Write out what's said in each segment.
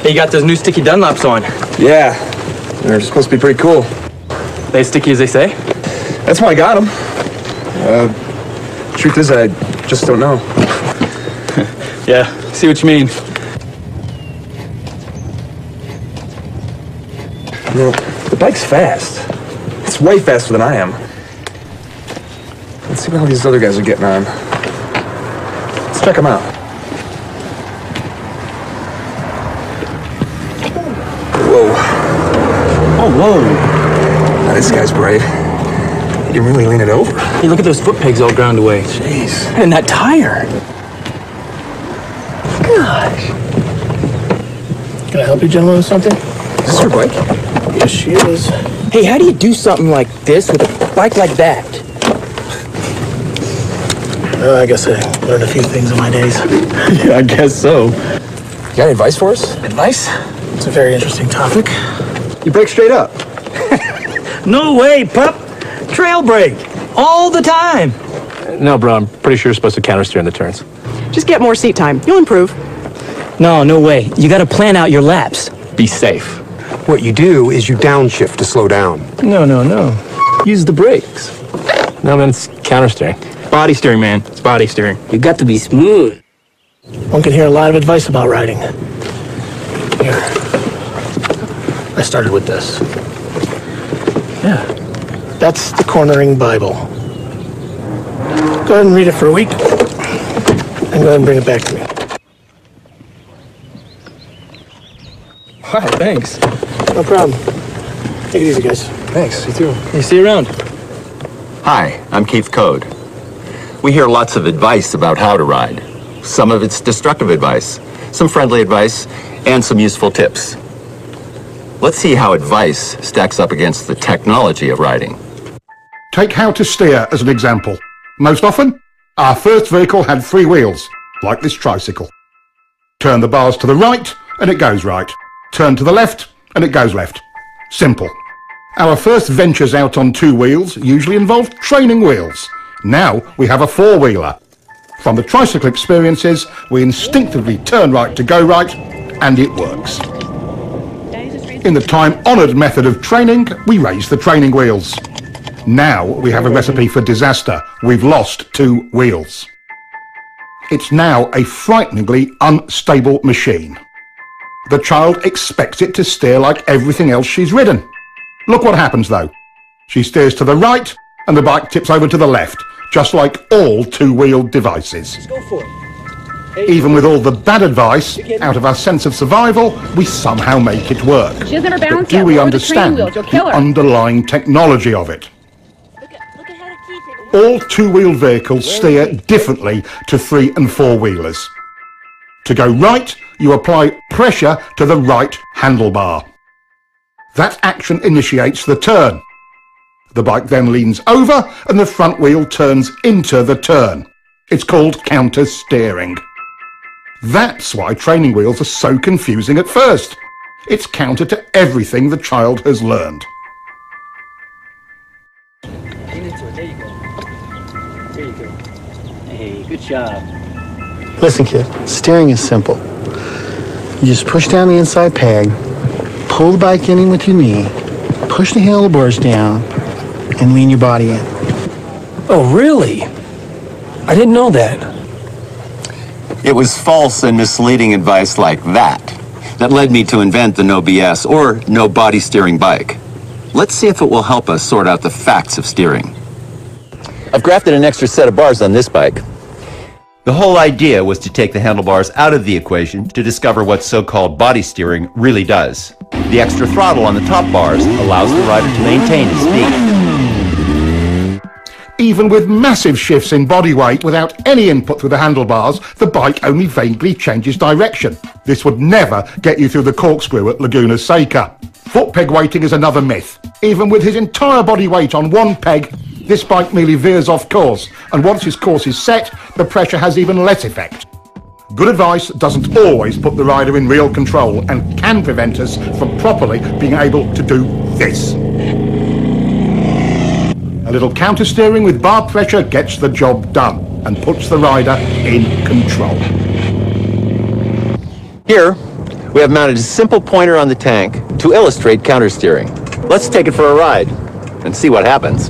Hey, you got those new sticky Dunlops on. Yeah, they're supposed to be pretty cool. They as sticky as they say? That's why I got them. Truth is, I just don't know. Yeah, see what you mean. You know, the bike's fast. It's way faster than I am. Let's see how these other guys are getting on. Let's check them out. Whoa. Oh, whoa. Now, this guy's brave. He can really lean it over. Hey, look at those foot pegs all ground away. Jeez. And that tire. Gosh. Can I help you gentlemen with something? Is this your bike? Yes, she is. Hey, how do you do something like this with a bike like that? I guess I learned a few things in my days. Yeah, I guess so. You got any advice for us? Advice? It's a very interesting topic. You brake straight up. No way, pup. Trail brake. All the time. No, bro, I'm pretty sure you're supposed to countersteer in the turns. Just get more seat time. You'll improve. No way. You gotta plan out your laps. Be safe. What you do is you downshift to slow down. No. Use the brakes. No, man, it's countersteering. Body steering, man. It's body steering. You got to be smooth. One can hear a lot of advice about riding. Here. I started with this. Yeah. That's the Cornering Bible. Go ahead and read it for a week. And go ahead and bring it back to me. Wow, thanks. No problem. Take it easy, guys. Thanks, you too. You see you around. Hi, I'm Keith Code. We hear lots of advice about how to ride. Some of it's destructive advice, some friendly advice, and some useful tips. Let's see how advice stacks up against the technology of riding. Take how to steer as an example. Most often, our first vehicle had 3 wheels, like this tricycle. Turn the bars to the right, and it goes right. Turn to the left, and it goes left. Simple. Our first ventures out on 2 wheels usually involved training wheels. Now we have a 4-wheeler. From the tricycle experiences, we instinctively turn right to go right, and it works. In the time-honoured method of training, we raise the training wheels. Now we have a recipe for disaster. We've lost 2 wheels. It's now a frighteningly unstable machine. The child expects it to steer like everything else she's ridden. Look what happens though. She steers to the right and the bike tips over to the left, just like all 2-wheeled devices. Just go for it. Even with all the bad advice, out of our sense of survival, we somehow make it work. She doesn't have her balance But do yet. we Lower the understand training wheels. You'll kill the her. underlying technology of it? All 2-wheeled vehicles steer differently to 3- and 4-wheelers. To go right, you apply pressure to the right handlebar. That action initiates the turn. The bike then leans over and the front wheel turns into the turn. It's called counter-steering. That's why training wheels are so confusing at first. It's counter to everything the child has learned. Hey, good job. Listen, kid. Steering is simple. You just push down the inside peg, pull the bike in with your knee, push the handlebars down, and lean your body in. Oh, really? I didn't know that. It was false and misleading advice like that that led me to invent the no BS or no body steering bike. Let's see if it will help us sort out the facts of steering. I've grafted an extra set of bars on this bike. The whole idea was to take the handlebars out of the equation to discover what so-called body steering really does. The extra throttle on the top bars allows the rider to maintain his speed. Even with massive shifts in body weight without any input through the handlebars, the bike only vaguely changes direction. This would never get you through the corkscrew at Laguna Seca. Foot peg weighting is another myth. Even with his entire body weight on one peg, this bike merely veers off course, and once his course is set, the pressure has even less effect. Good advice doesn't always put the rider in real control and can prevent us from properly being able to do this. A little counter-steering with bar pressure gets the job done and puts the rider in control. Here, We have mounted a simple pointer on the tank to illustrate countersteering. Let's take it for a ride and see what happens.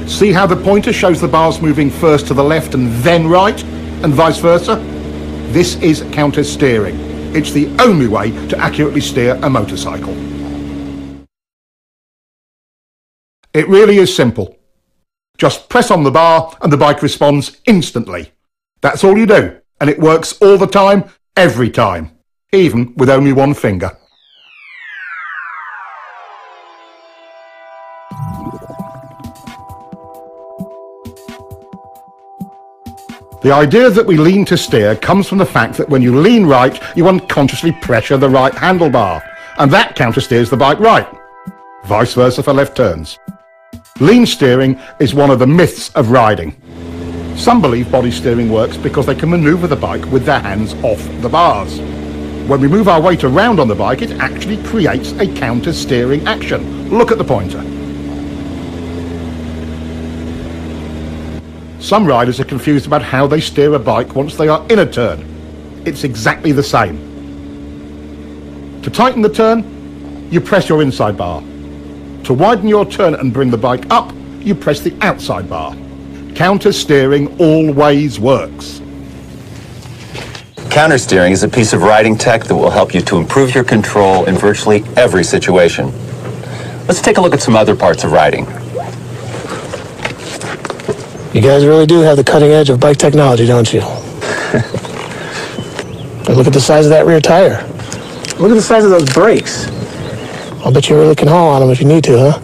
See how the pointer shows the bars moving first to the left and then right, and vice versa? This is counter-steering. It's the only way to accurately steer a motorcycle. It really is simple. Just press on the bar and the bike responds instantly. That's all you do, and it works all the time, every time, even with only one finger. The idea that we lean to steer comes from the fact that when you lean right, you unconsciously pressure the right handlebar, and that countersteers the bike right. Vice versa for left turns. Lean steering is one of the myths of riding. Some believe body steering works because they can maneuver the bike with their hands off the bars. When we move our weight around on the bike, it actually creates a counter-steering action. Look at the pointer. Some riders are confused about how they steer a bike once they are in a turn. It's exactly the same. To tighten the turn, you press your inside bar. To widen your turn and bring the bike up, you press the outside bar. Counter-steering always works. Countersteering is a piece of riding tech that will help you to improve your control in virtually every situation. Let's take a look at some other parts of riding. You guys really do have the cutting edge of bike technology, don't you? But look at the size of that rear tire. Look at the size of those brakes. I'll bet you really can haul on them if you need to, huh?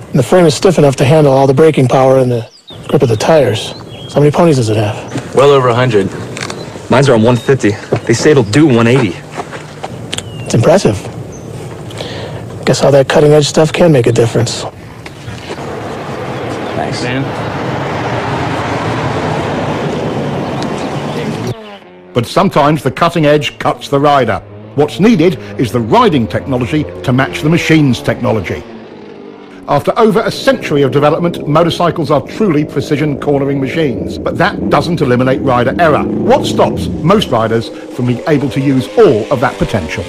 And the frame is stiff enough to handle all the braking power and the grip of the tires. So how many ponies does it have? Well over 100. Mine's are on 150. They say it'll do 180. It's impressive. Guess all that cutting edge stuff can make a difference. Thanks, man. But sometimes the cutting edge cuts the rider. What's needed is the riding technology to match the machine's technology. After over a century of development, motorcycles are truly precision cornering machines. But that doesn't eliminate rider error. What stops most riders from being able to use all of that potential?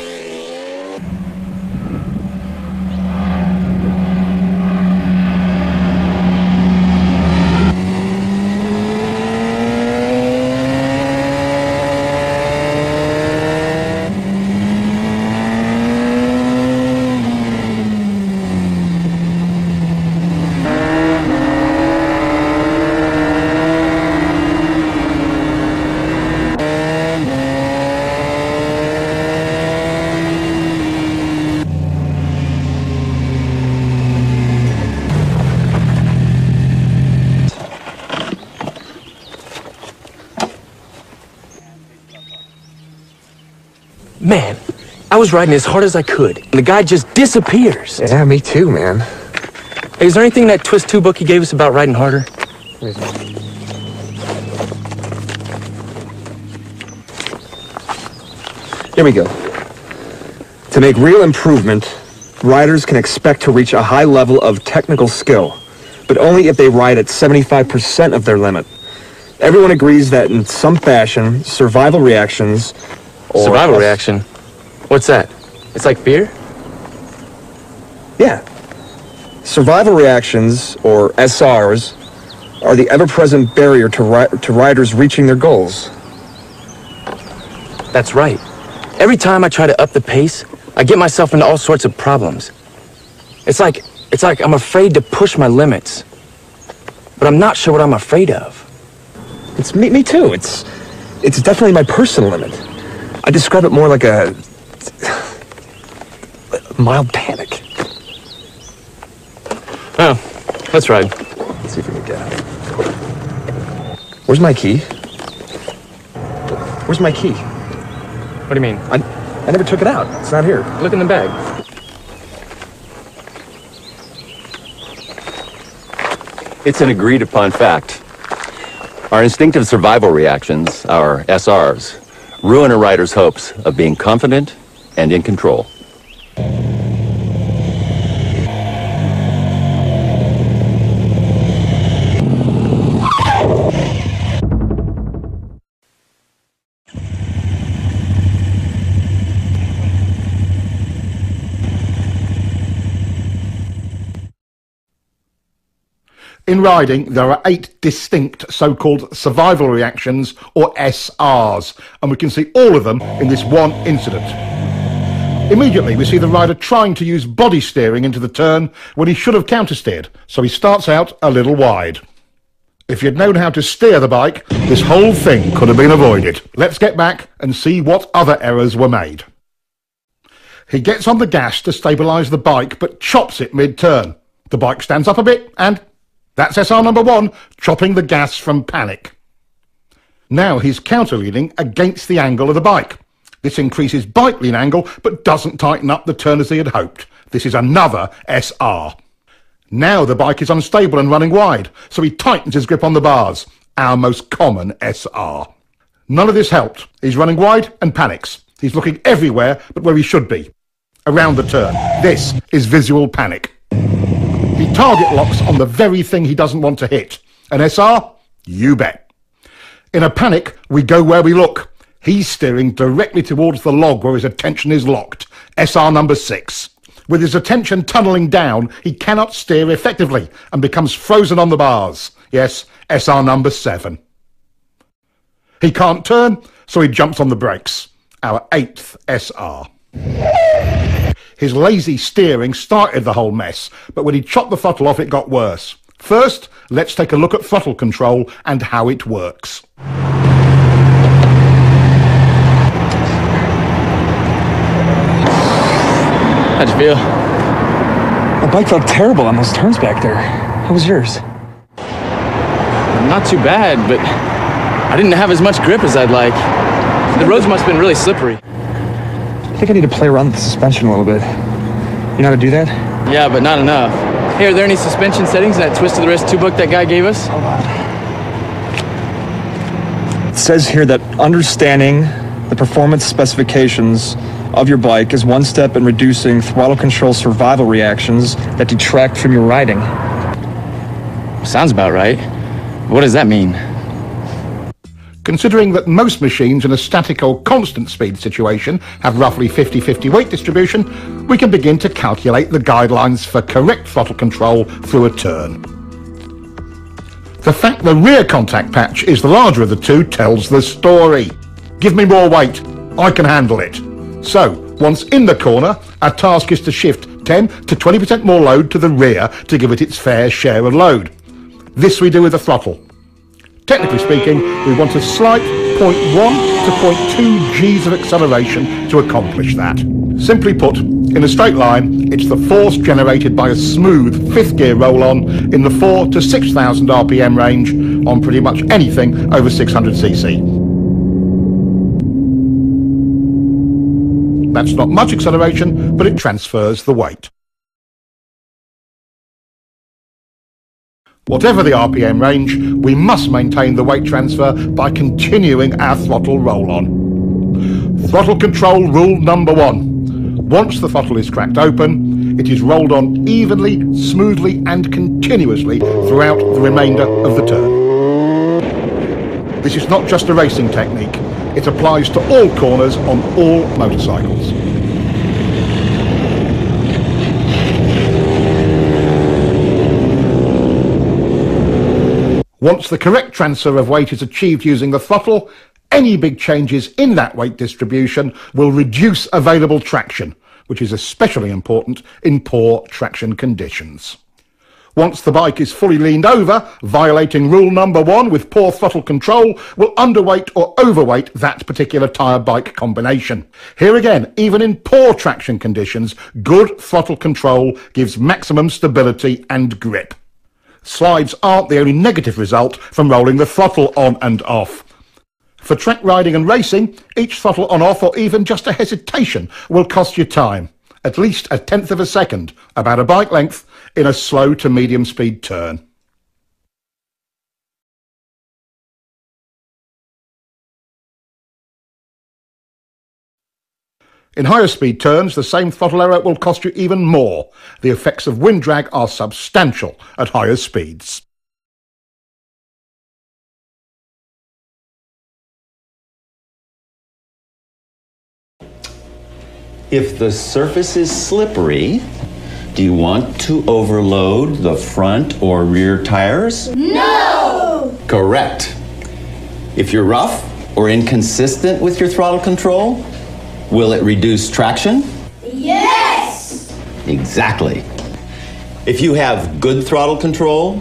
Man, I was riding as hard as I could, and the guy just disappears. Yeah, me too, man. Hey, is there anything in that Twist 2 book he gave us about riding harder? Here we go. To make real improvement, riders can expect to reach a high level of technical skill, but only if they ride at 75% of their limit. Everyone agrees that in some fashion, survival reactions or... Survival reaction? What's that? It's like fear? Yeah. Survival reactions, or SRs, are the ever-present barrier to riders reaching their goals. That's right. Every time I try to up the pace, I get myself into all sorts of problems. It's like I'm afraid to push my limits. But I'm not sure what I'm afraid of. It's me too. It's definitely my personal limit. I describe it more like a mild panic. Oh, let's ride. Let's see if we can get out. Where's my key? Where's my key? What do you mean? I never took it out. It's not here. Look in the bag. It's an agreed upon fact. Our instinctive survival reactions, our SRs, ruin a rider's hopes of being confident and in control. In riding, there are 8 distinct so-called survival reactions, or SRs, and we can see all of them in this one incident. Immediately, we see the rider trying to use body steering into the turn when he should have countersteered, so he starts out a little wide. If you'd known how to steer the bike, this whole thing could have been avoided. Let's get back and see what other errors were made. He gets on the gas to stabilise the bike, but chops it mid-turn. The bike stands up a bit, and that's SR number 1, chopping the gas from panic. Now he's counter-leaning against the angle of the bike. This increases bike lean angle, but doesn't tighten up the turn as he had hoped. This is another SR. Now the bike is unstable and running wide, so he tightens his grip on the bars, our most common SR. None of this helped. He's running wide and panics. He's looking everywhere but where he should be. Around the turn. This is visual panic. He target locks on the very thing he doesn't want to hit. An SR? You bet. In a panic, we go where we look. He's steering directly towards the log where his attention is locked. SR number 6. With his attention tunnelling down, he cannot steer effectively and becomes frozen on the bars. Yes, SR number 7. He can't turn, so he jumps on the brakes. Our 8th SR. His lazy steering started the whole mess, but when he chopped the throttle off, it got worse. First, let's take a look at throttle control and how it works. How'd you feel? My bike felt terrible on those turns back there. How was yours? Not too bad, but I didn't have as much grip as I'd like. The roads must have been really slippery. I think I need to play around with the suspension a little bit. You know how to do that? Yeah, but not enough. Hey, are there any suspension settings in that twist of the wrist 2 book that guy gave us? Hold on. It says here that understanding the performance specifications of your bike is one step in reducing throttle control survival reactions that detract from your riding. Sounds about right. What does that mean? Considering that most machines in a static or constant speed situation have roughly 50-50 weight distribution, we can begin to calculate the guidelines for correct throttle control through a turn. The fact the rear contact patch is the larger of the two tells the story. Give me more weight, I can handle it. So, once in the corner, our task is to shift 10 to 20% more load to the rear to give it its fair share of load. This we do with the throttle. Technically speaking, we want a slight 0.1 to 0.2 Gs of acceleration to accomplish that. Simply put, in a straight line, it's the force generated by a smooth 5th gear roll-on in the 4,000 to 6,000 RPM range on pretty much anything over 600cc. That's not much acceleration, but it transfers the weight. Whatever the RPM range, we must maintain the weight transfer by continuing our throttle roll-on. Throttle control rule number 1. Once the throttle is cracked open, it is rolled on evenly, smoothly and continuously throughout the remainder of the turn. This is not just a racing technique, it applies to all corners on all motorcycles. Once the correct transfer of weight is achieved using the throttle, any big changes in that weight distribution will reduce available traction, which is especially important in poor traction conditions. Once the bike is fully leaned over, violating rule number 1 with poor throttle control will underweight or overweight that particular tyre bike combination. Here again, even in poor traction conditions, good throttle control gives maximum stability and grip. Slides aren't the only negative result from rolling the throttle on and off. For track riding and racing, each throttle on-off or even just a hesitation will cost you time, at least a tenth of a second, about a bike length, in a slow to medium speed turn. In higher speed turns, the same throttle error will cost you even more. The effects of wind drag are substantial at higher speeds. If the surface is slippery, Do you want to overload the front or rear tires? No! Correct. If you're rough or inconsistent with your throttle control, will it reduce traction? Yes! Exactly. If you have good throttle control,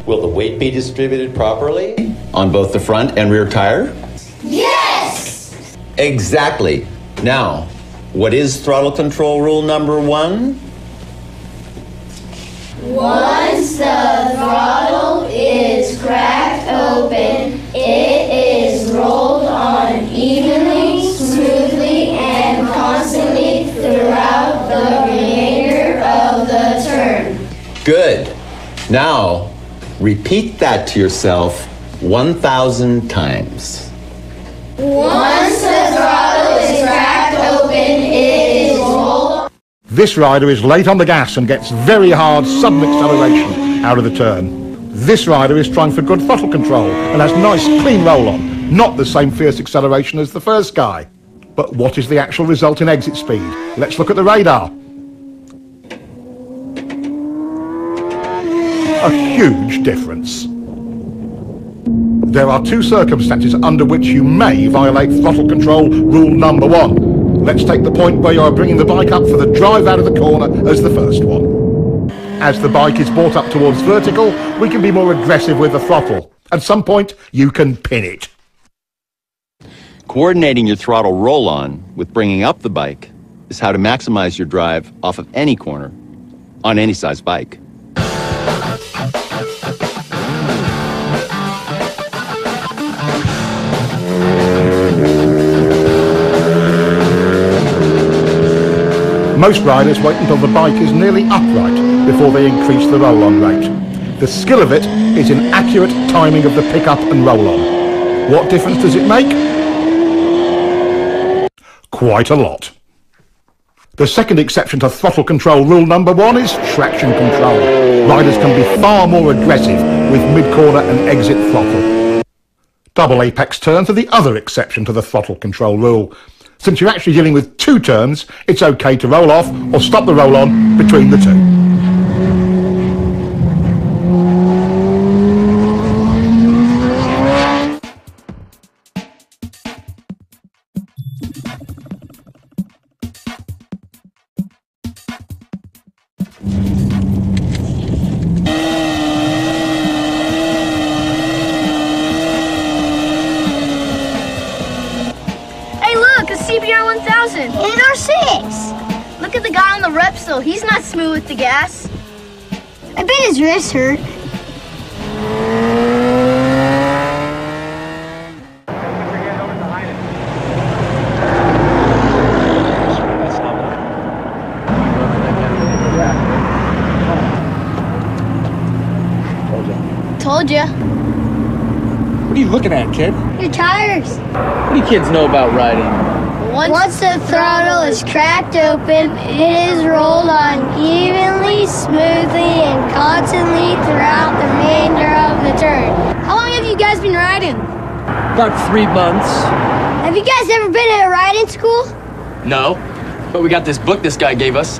will the weight be distributed properly on both the front and rear tire? Yes! Exactly. Now, what is throttle control rule number 1? Once the throttle is cracked open, it is rolled on evenly, smoothly, and constantly throughout the remainder of the turn. Good. Now, repeat that to yourself 1,000 times. Once the throttle is cracked open, it is rolled. This rider is late on the gas and gets very hard sudden acceleration out of the turn. This rider is trying for good throttle control and has nice clean roll on, not the same fierce acceleration as the first guy. But what is the actual result in exit speed? Let's look at the radar. A huge difference. There are two circumstances under which you may violate throttle control rule number 1. Let's take the point where you are bringing the bike up for the drive out of the corner as the first one. As the bike is brought up towards vertical, we can be more aggressive with the throttle. At some point, you can pin it. Coordinating your throttle roll-on with bringing up the bike is how to maximize your drive off of any corner on any size bike. Most riders wait until the bike is nearly upright before they increase the roll-on rate. The skill of it is in accurate timing of the pick-up and roll-on. What difference does it make? Quite a lot. The second exception to throttle control rule number 1 is traction control. Riders can be far more aggressive with mid-corner and exit throttle. Double apex turns are the other exception to the throttle control rule. Since you're actually dealing with 2 turns, it's okay to roll off or stop the roll-on between the 2. In our 6. Look at the guy on the Repsol. He's not smooth with the gas. I bet his wrist hurt. Told ya. What are you looking at, kid? Your tires. What do you kids know about riding? Once the throttle is cracked open, it is rolled on evenly, smoothly, and constantly throughout the remainder of the turn. How long have you guys been riding? About 3 months. Have you guys ever been at a riding school? No, but we got this book this guy gave us.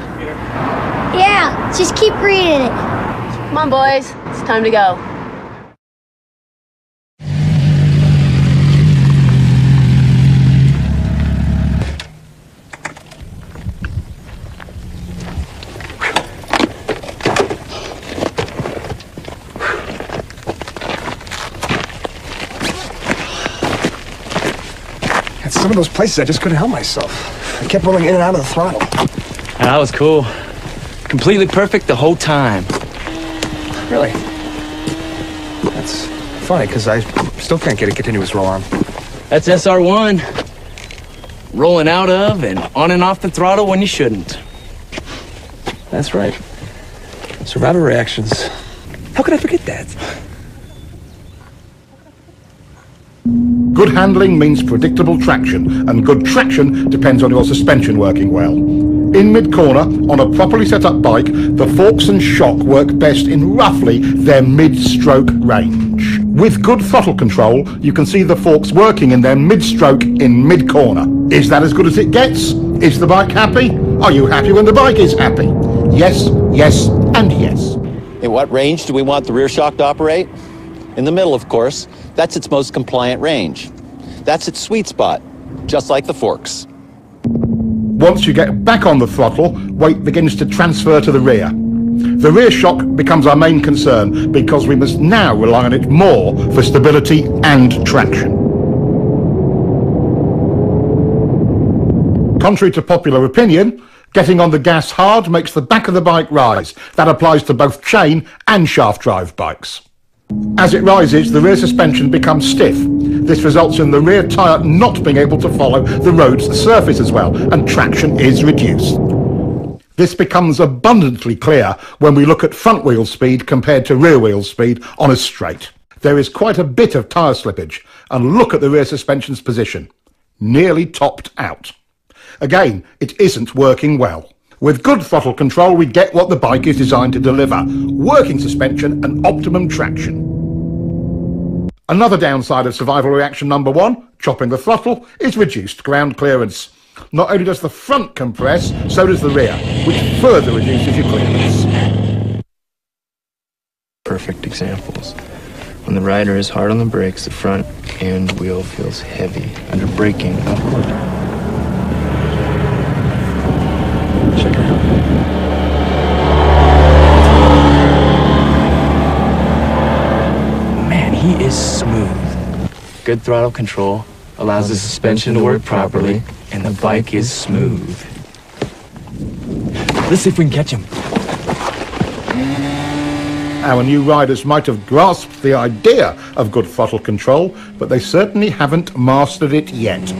Yeah, just keep reading it. Come on, boys. It's time to go. At some of those places, I just couldn't help myself. I kept rolling in and out of the throttle. That was cool. Completely perfect the whole time. Really? That's funny, because I still can't get a continuous roll on. That's SR1. Rolling out of and on and off the throttle when you shouldn't. That's right. Survivor reactions. How could I forget that? Good handling means predictable traction, and good traction depends on your suspension working well. In mid-corner, on a properly set up bike, the forks and shock work best in roughly their mid-stroke range. With good throttle control, you can see the forks working in their mid-stroke in mid-corner. Is that as good as it gets? Is the bike happy? Are you happy when the bike is happy? Yes, yes, and yes. In what range do we want the rear shock to operate? In the middle, of course. That's its most compliant range. That's its sweet spot, just like the forks. Once you get back on the throttle, weight begins to transfer to the rear. The rear shock becomes our main concern because we must now rely on it more for stability and traction. Contrary to popular opinion, getting on the gas hard makes the back of the bike rise. That applies to both chain and shaft drive bikes. As it rises, the rear suspension becomes stiff. This results in the rear tyre not being able to follow the road's surface as well, and traction is reduced. This becomes abundantly clear when we look at front wheel speed compared to rear wheel speed on a straight. There is quite a bit of tyre slippage, and look at the rear suspension's position. Nearly topped out. Again, it isn't working well. With good throttle control, we get what the bike is designed to deliver: working suspension and optimum traction. Another downside of survival reaction number 1, chopping the throttle, is reduced ground clearance. Not only does the front compress, so does the rear, which further reduces your clearance. Perfect examples. When the rider is hard on the brakes, the front end wheel feels heavy under braking upward. Check it out. Man, he is smooth. Good throttle control allows the suspension to work properly, and the bike is smooth. Let's see if we can catch him. Our new riders might have grasped the idea of good throttle control, but they certainly haven't mastered it yet.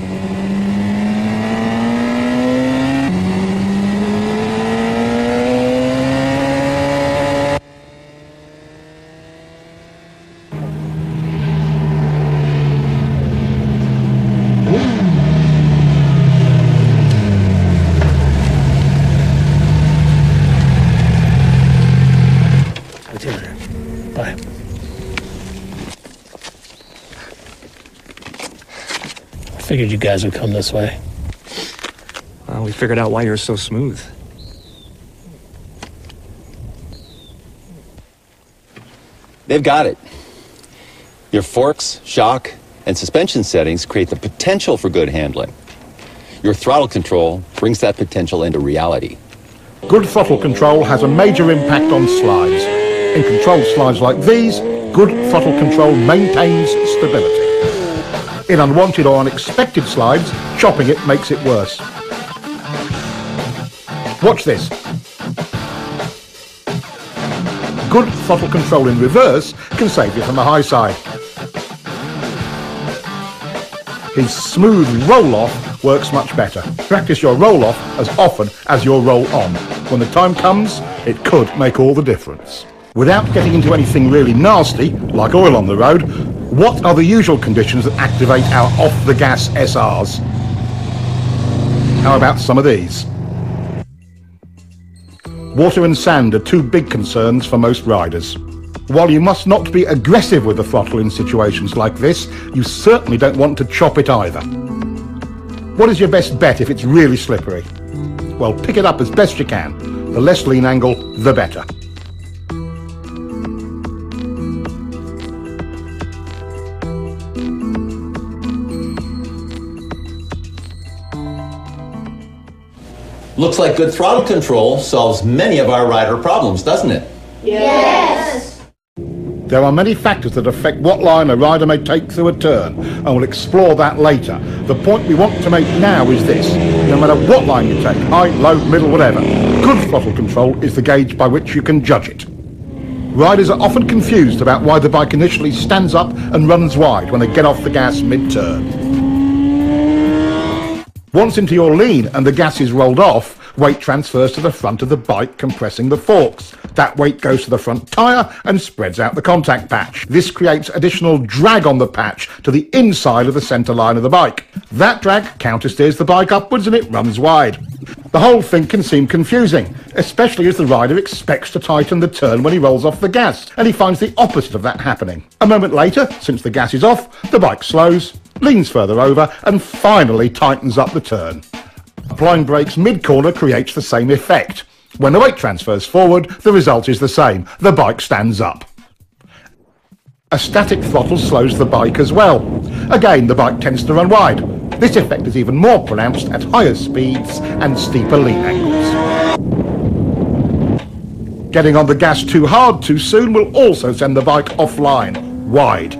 Bye. I figured you guys would come this way. Well, we figured out why you're so smooth. They've got it. Your forks, shock, and suspension settings create the potential for good handling. Your throttle control brings that potential into reality. Good throttle control has a major impact on slides. In controlled slides like these, good throttle control maintains stability. In unwanted or unexpected slides, chopping it makes it worse. Watch this. Good throttle control in reverse can save you from the high side. His smooth roll-off works much better. Practice your roll-off as often as your roll-on. When the time comes, it could make all the difference. Without getting into anything really nasty, like oil on the road, what are the usual conditions that activate our off-the-gas SRs? How about some of these? Water and sand are two big concerns for most riders. While you must not be aggressive with the throttle in situations like this, you certainly don't want to chop it either. What is your best bet if it's really slippery? Well, pick it up as best you can. The less lean angle, the better. Looks like good throttle control solves many of our rider problems, doesn't it? Yes. There are many factors that affect what line a rider may take through a turn, and we'll explore that later. The point we want to make now is this: no matter what line you take, high, low, middle, whatever, good throttle control is the gauge by which you can judge it. Riders are often confused about why the bike initially stands up and runs wide when they get off the gas mid-turn. Once into your lean and the gas is rolled off, weight transfers to the front of the bike, compressing the forks. That weight goes to the front tyre and spreads out the contact patch. This creates additional drag on the patch to the inside of the centre line of the bike. That drag countersteers the bike upwards and it runs wide. The whole thing can seem confusing, especially as the rider expects to tighten the turn when he rolls off the gas, and he finds the opposite of that happening. A moment later, since the gas is off, the bike slows, leans further over, and finally tightens up the turn. Applying brakes mid-corner creates the same effect. When the weight transfers forward, the result is the same. The bike stands up. A static throttle slows the bike as well. Again, the bike tends to run wide. This effect is even more pronounced at higher speeds and steeper lean angles. Getting on the gas too hard too soon will also send the bike offline, wide.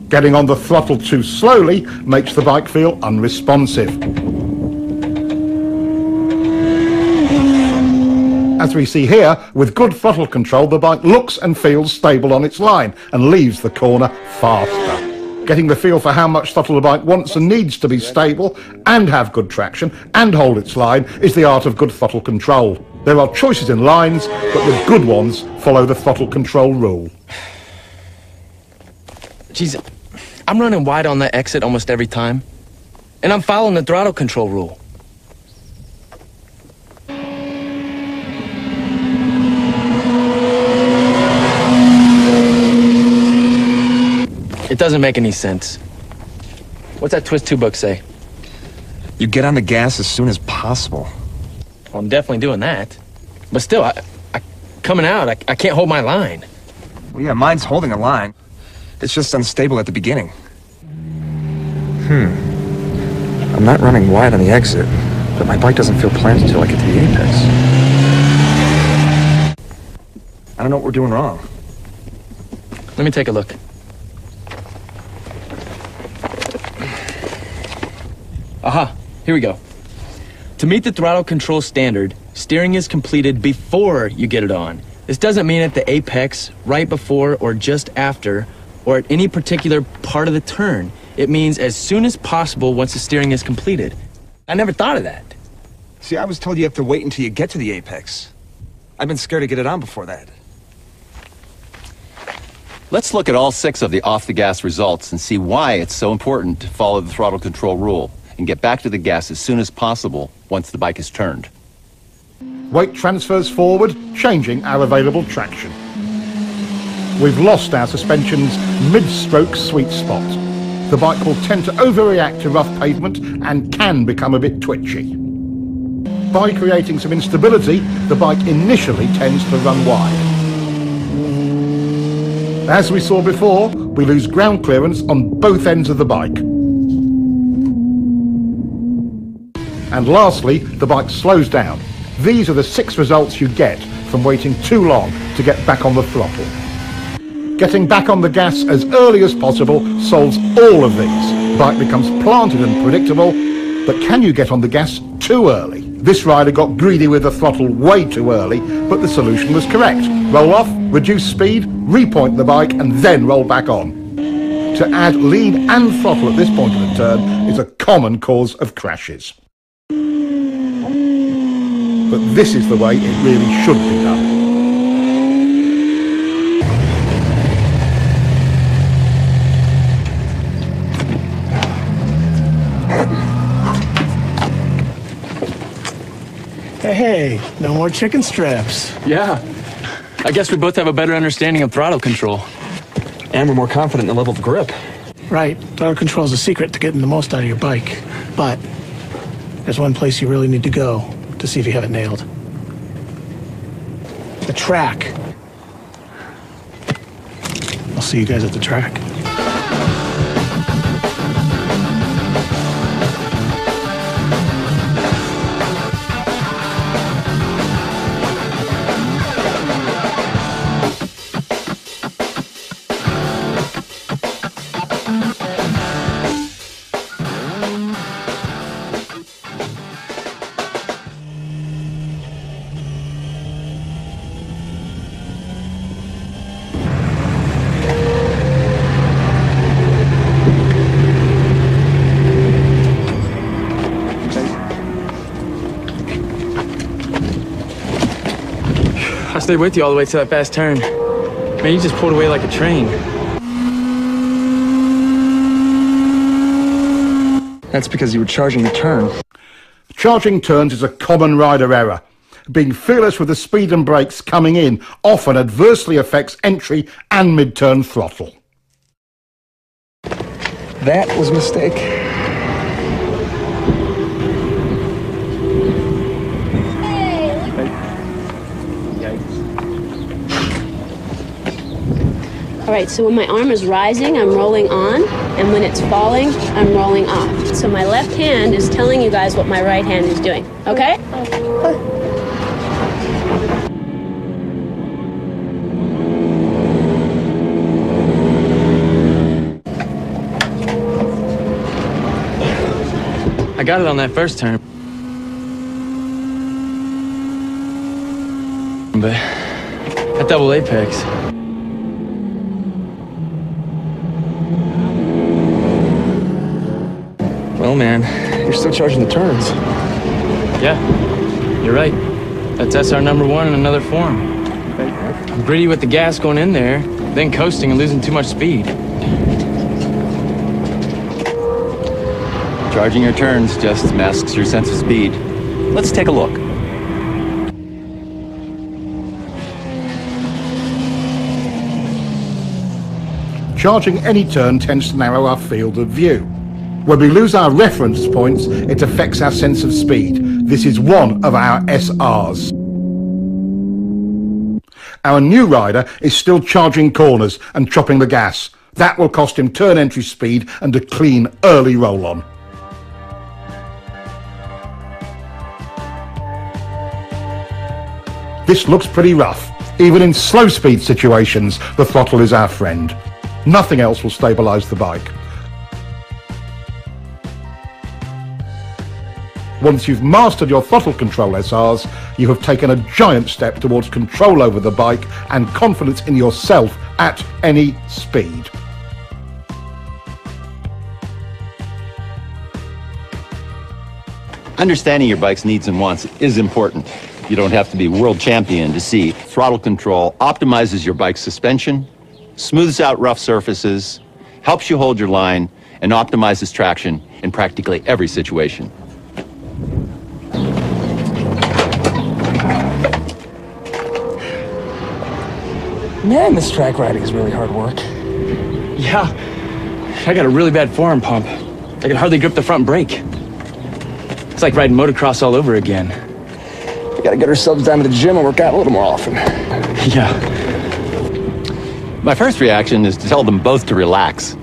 Getting on the throttle too slowly makes the bike feel unresponsive. As we see here, with good throttle control, the bike looks and feels stable on its line and leaves the corner faster. Getting the feel for how much throttle the bike wants and needs to be stable and have good traction and hold its line is the art of good throttle control. There are choices in lines, but the good ones follow the throttle control rule. Jeez, I'm running wide on that exit almost every time, and I'm following the throttle control rule. It doesn't make any sense. What's that Twist 2 book say? You get on the gas as soon as possible. Well, I'm definitely doing that. But still, I coming out, I can't hold my line. Well, yeah, mine's holding a line. It's just unstable at the beginning. I'm not running wide on the exit, but my bike doesn't feel planted until I get to the apex. I don't know what we're doing wrong. Let me take a look. Aha, here we go. To meet the throttle control standard, steering is completed before you get it on. This doesn't mean at the apex, right before, or just after, or at any particular part of the turn. It means as soon as possible once the steering is completed. I never thought of that. See, I was told you have to wait until you get to the apex. I've been scared to get it on before that. Let's look at all 6 of the off-the-gas results and see why it's so important to follow the throttle control rule and get back to the gas as soon as possible once the bike is turned. Weight transfers forward, changing our available traction. We've lost our suspension's mid-stroke sweet spot. The bike will tend to overreact to rough pavement and can become a bit twitchy. By creating some instability, the bike initially tends to run wide. As we saw before, we lose ground clearance on both ends of the bike. And lastly, the bike slows down. These are the 6 results you get from waiting too long to get back on the throttle. Getting back on the gas as early as possible solves all of these. The bike becomes planted and predictable, but can you get on the gas too early? This rider got greedy with the throttle way too early, but the solution was correct. Roll off, reduce speed, repoint the bike, and then roll back on. To add lean and throttle at this point of the turn is a common cause of crashes. But this is the way it really should be done. Hey, no more chicken strips. Yeah. I guess we both have a better understanding of throttle control. And we're more confident in the level of grip. Right, throttle control is the secret to getting the most out of your bike. But there's one place you really need to go to see if you have it nailed. The track. I'll see you guys at the track. I stayed with you all the way to that fast turn. Man, you just pulled away like a train. That's because you were charging the turn. Charging turns is a common rider error. Being fearless with the speed and brakes coming in often adversely affects entry and mid-turn throttle. That was a mistake. All right, so when my arm is rising, I'm rolling on, and when it's falling, I'm rolling off. So my left hand is telling you guys what my right hand is doing, okay? I got it on that first turn. But that double apex. Well, man, you're still charging the turns. Yeah, you're right. That's SR number 1 in another form. I'm gritty with the gas going in there, then coasting and losing too much speed. Charging your turns just masks your sense of speed. Let's take a look. Charging any turn tends to narrow our field of view. When we lose our reference points, it affects our sense of speed. This is one of our SRs. Our new rider is still charging corners and chopping the gas. That will cost him turn entry speed and a clean early roll-on. This looks pretty rough. Even in slow speed situations, the throttle is our friend. Nothing else will stabilise the bike. Once you've mastered your throttle control SRs, you have taken a giant step towards control over the bike and confidence in yourself at any speed. Understanding your bike's needs and wants is important. You don't have to be world champion to see throttle control optimizes your bike's suspension, smooths out rough surfaces, helps you hold your line, and optimizes traction in practically every situation. Man, this track riding is really hard work. Yeah, I got a really bad forearm pump. I can hardly grip the front brake. It's like riding motocross all over again. We gotta get ourselves down to the gym and work out a little more often. Yeah. My first reaction is to tell them both to relax.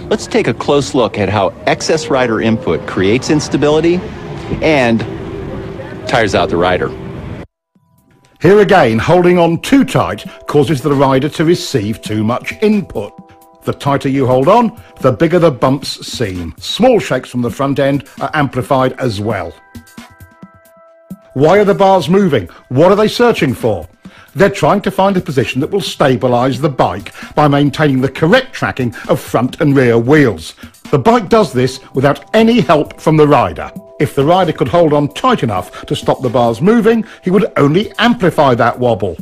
Let's take a close look at how excess rider input creates instability and tires out the rider. Here again, holding on too tight causes the rider to receive too much input. The tighter you hold on, the bigger the bumps seem. Small shakes from the front end are amplified as well. Why are the bars moving? What are they searching for? They're trying to find a position that will stabilise the bike by maintaining the correct tracking of front and rear wheels. The bike does this without any help from the rider. If the rider could hold on tight enough to stop the bars moving, he would only amplify that wobble.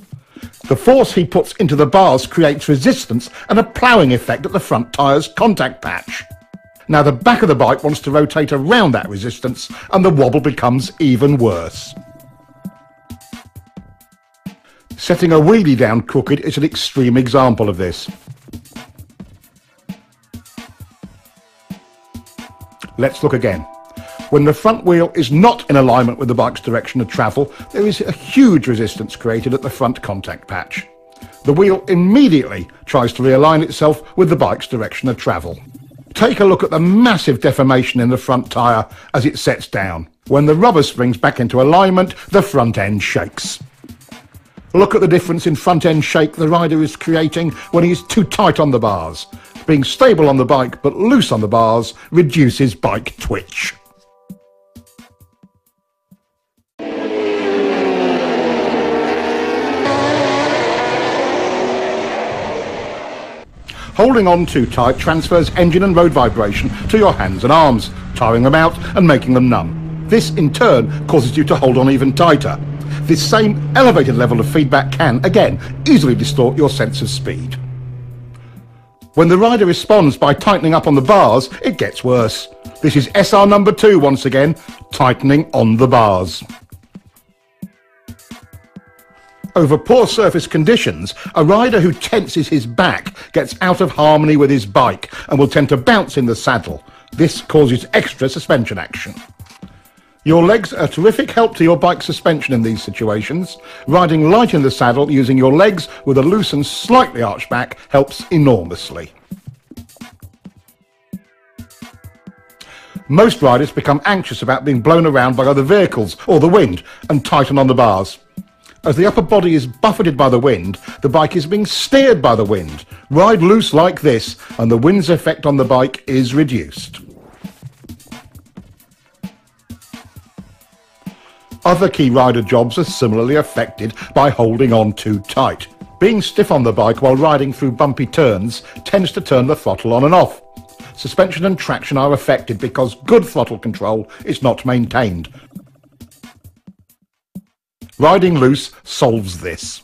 The force he puts into the bars creates resistance and a ploughing effect at the front tyre's contact patch. Now the back of the bike wants to rotate around that resistance and the wobble becomes even worse. Setting a wheelie down crooked is an extreme example of this. Let's look again. When the front wheel is not in alignment with the bike's direction of travel, there is a huge resistance created at the front contact patch. The wheel immediately tries to realign itself with the bike's direction of travel. Take a look at the massive deformation in the front tyre as it sets down. When the rubber springs back into alignment, the front end shakes. Look at the difference in front end shake the rider is creating when he is too tight on the bars. Being stable on the bike but loose on the bars reduces bike twitch. Holding on too tight transfers engine and road vibration to your hands and arms, tiring them out and making them numb. This in turn causes you to hold on even tighter. This same elevated level of feedback can, again, easily distort your sense of speed. When the rider responds by tightening up on the bars, it gets worse. This is SR number 2 once again, tightening on the bars. Over poor surface conditions, a rider who tenses his back gets out of harmony with his bike and will tend to bounce in the saddle. This causes extra suspension action. Your legs are a terrific help to your bike suspension in these situations. Riding light in the saddle using your legs with a loose and slightly arched back helps enormously. Most riders become anxious about being blown around by other vehicles or the wind and tighten on the bars. As the upper body is buffeted by the wind, the bike is being steered by the wind. Ride loose like this and the wind's effect on the bike is reduced. Other key rider jobs are similarly affected by holding on too tight. Being stiff on the bike while riding through bumpy turns tends to turn the throttle on and off. Suspension and traction are affected because good throttle control is not maintained. Riding loose solves this.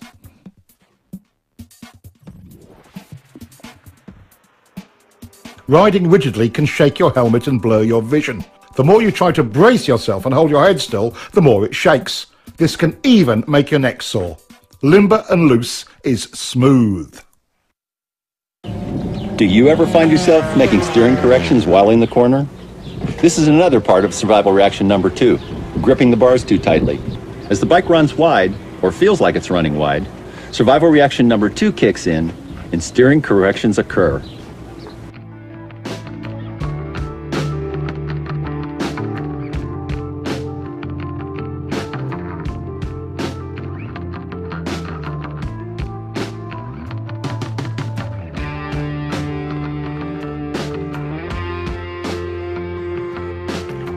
Riding rigidly can shake your helmet and blur your vision. The more you try to brace yourself and hold your head still, the more it shakes. This can even make your neck sore. Limber and loose is smooth. Do you ever find yourself making steering corrections while in the corner? This is another part of survival reaction number 2, gripping the bars too tightly. As the bike runs wide, or feels like it's running wide, survival reaction number 2 kicks in, and steering corrections occur.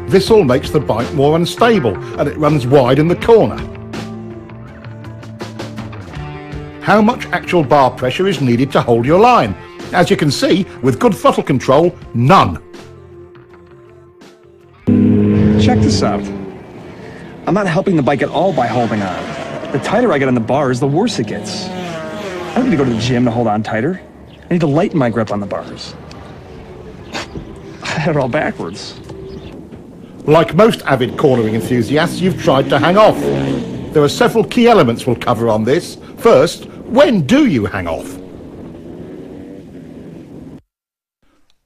This all makes the bike more unstable and it runs wide in the corner. How much actual bar pressure is needed to hold your line? As you can see, with good throttle control, none. Check this out. I'm not helping the bike at all by holding on. The tighter I get on the bars, the worse it gets. I don't need to go to the gym to hold on tighter. I need to lighten my grip on the bars. I had it all backwards. Like most avid cornering enthusiasts, you've tried to hang off. There are several key elements we'll cover on this. First, when do you hang off?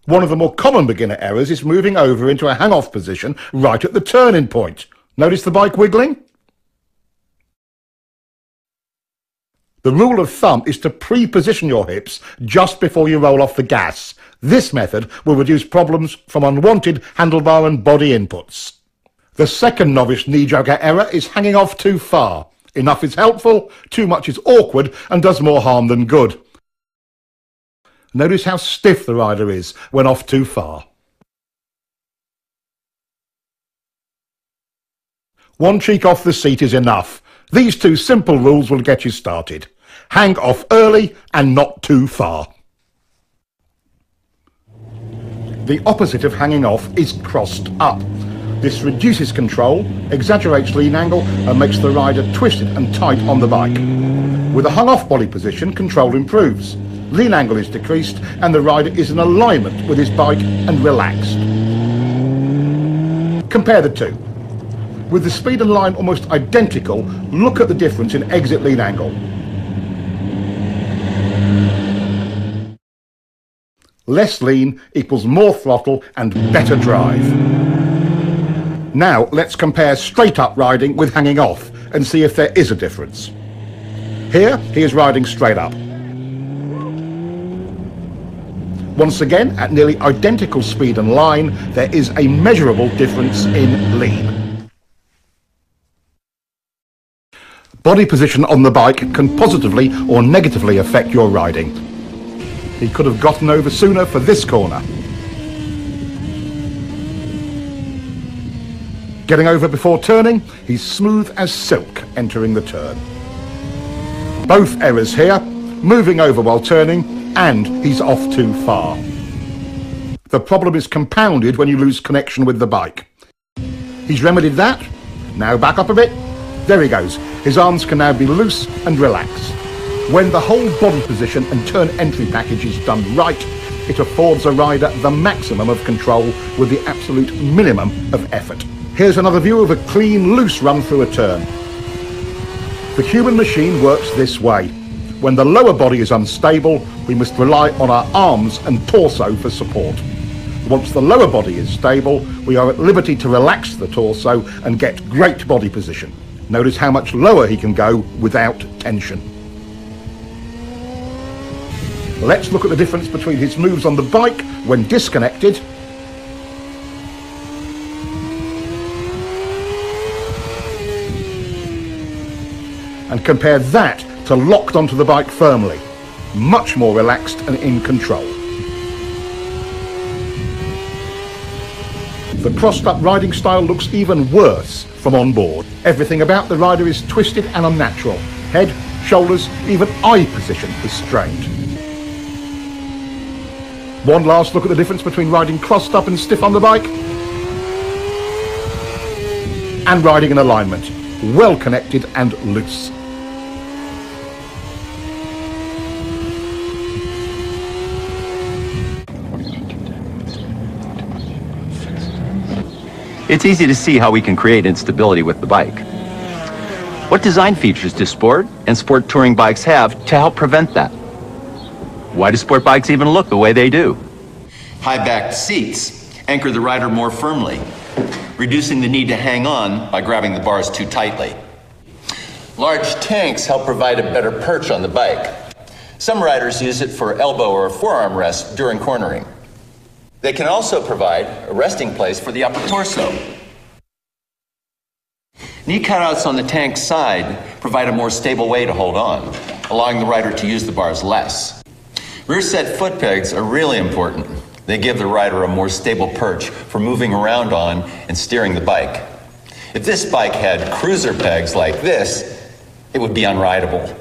One of the more common beginner errors is moving over into a hang-off position right at the turning point. Notice the bike wiggling? The rule of thumb is to pre-position your hips just before you roll off the gas. This method will reduce problems from unwanted handlebar and body inputs. The second novice knee-jogger error is hanging off too far. Enough is helpful, too much is awkward and does more harm than good. Notice how stiff the rider is when off too far. One cheek off the seat is enough. These two simple rules will get you started. Hang off early and not too far. The opposite of hanging off is crossed up. This reduces control, exaggerates lean angle and makes the rider twisted and tight on the bike. With a hung-off body position, control improves. Lean angle is decreased and the rider is in alignment with his bike and relaxed. Compare the two. With the speed and line almost identical, look at the difference in exit lean angle. Less lean equals more throttle and better drive. Now let's compare straight up riding with hanging off and see if there is a difference. Here he is riding straight up. Once again, at nearly identical speed and line, there is a measurable difference in lean. Body position on the bike can positively or negatively affect your riding. He could have gotten over sooner for this corner. Getting over before turning, he's smooth as silk entering the turn. Both errors here, moving over while turning, and he's off too far. The problem is compounded when you lose connection with the bike. He's remedied that. Now back up a bit. There he goes. His arms can now be loose and relaxed. When the whole body position and turn entry package is done right, it affords a rider the maximum of control with the absolute minimum of effort. Here's another view of a clean, loose run through a turn. The human machine works this way. When the lower body is unstable, we must rely on our arms and torso for support. Once the lower body is stable, we are at liberty to relax the torso and get great body position. Notice how much lower he can go without tension. Let's look at the difference between his moves on the bike when disconnected and compare that to locked onto the bike firmly. Much more relaxed and in control. The crossed-up riding style looks even worse from on board. Everything about the rider is twisted and unnatural. Head, shoulders, even eye position is strained. One last look at the difference between riding crossed up and stiff on the bike and riding in alignment, well connected and loose. It's easy to see how we can create instability with the bike. What design features do sport and sport touring bikes have to help prevent that? Why do sport bikes even look the way they do? High-backed seats anchor the rider more firmly, reducing the need to hang on by grabbing the bars too tightly. Large tanks help provide a better perch on the bike. Some riders use it for elbow or forearm rest during cornering. They can also provide a resting place for the upper torso. Knee cutouts on the tank's side provide a more stable way to hold on, allowing the rider to use the bars less. Rear set foot pegs are really important. They give the rider a more stable perch for moving around on and steering the bike. If this bike had cruiser pegs like this, it would be unrideable.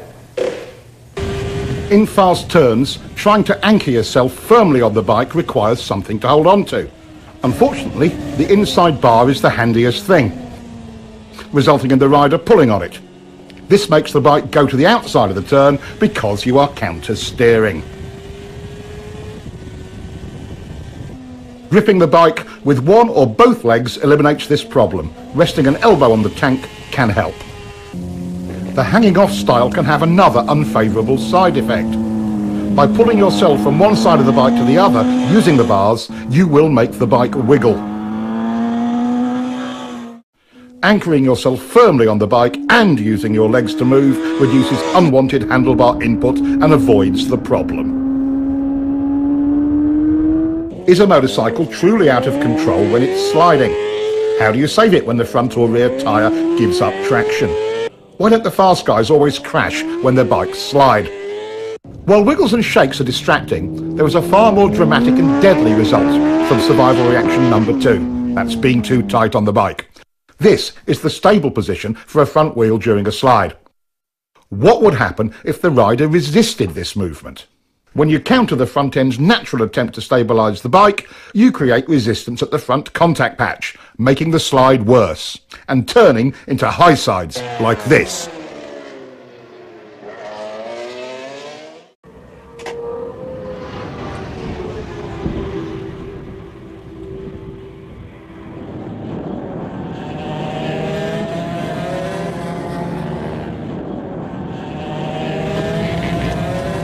In fast turns, trying to anchor yourself firmly on the bike requires something to hold on to. Unfortunately, the inside bar is the handiest thing, resulting in the rider pulling on it. This makes the bike go to the outside of the turn because you are counter-steering. Gripping the bike with one or both legs eliminates this problem. Resting an elbow on the tank can help. The hanging off style can have another unfavourable side effect. By pulling yourself from one side of the bike to the other using the bars, you will make the bike wiggle. Anchoring yourself firmly on the bike and using your legs to move reduces unwanted handlebar input and avoids the problem. Is a motorcycle truly out of control when it's sliding? How do you save it when the front or rear tyre gives up traction? Why don't the fast guys always crash when their bikes slide? While wiggles and shakes are distracting, there is a far more dramatic and deadly result from survival reaction number 2. That's being too tight on the bike. This is the stable position for a front wheel during a slide. What would happen if the rider resisted this movement? When you counter the front end's natural attempt to stabilise the bike, you create resistance at the front contact patch, making the slide worse, and turning into high sides like this.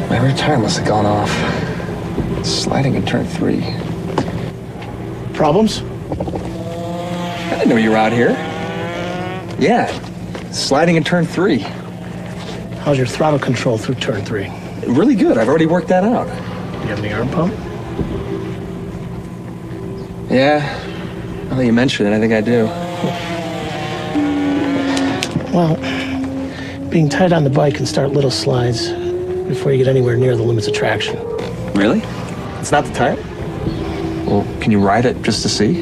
My rear tire must have gone off. Sliding in turn 3. Problems? I didn't know you were out here. Yeah, sliding in turn 3. How's your throttle control through turn 3? Really good. I've already worked that out. Do you have any arm pump? Yeah, now that you mention it, I think I do. Well, being tight on the bike can start little slides before you get anywhere near the limits of traction. Really? It's not the tire? Well, can you ride it just to see?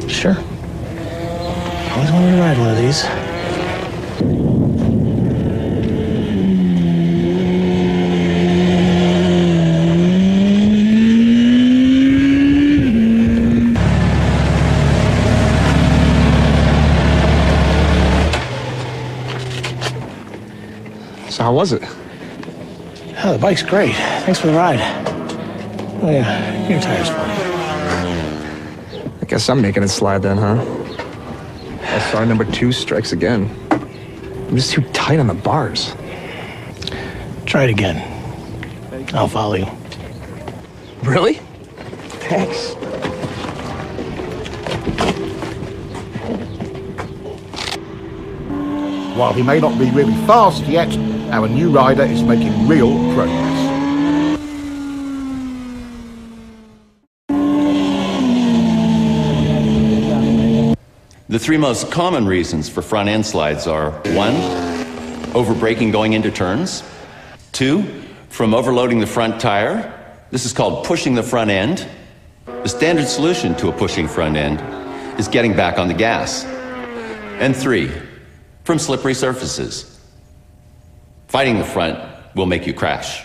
Sure. Always wanted to ride one of these. So how was it? Oh, the bike's great. Thanks for the ride. Oh yeah, your tire's fine. I guess I'm making it slide then, huh? SR number 2 strikes again. I'm just too tight on the bars. Try it again. I'll follow you. Really? Thanks. While he may not be really fast yet, our new rider is making real progress. The three most common reasons for front end slides are 1, over-braking going into turns. 2, from overloading the front tire. This is called pushing the front end. The standard solution to a pushing front end is getting back on the gas. And 3, from slippery surfaces. Fighting the front will make you crash.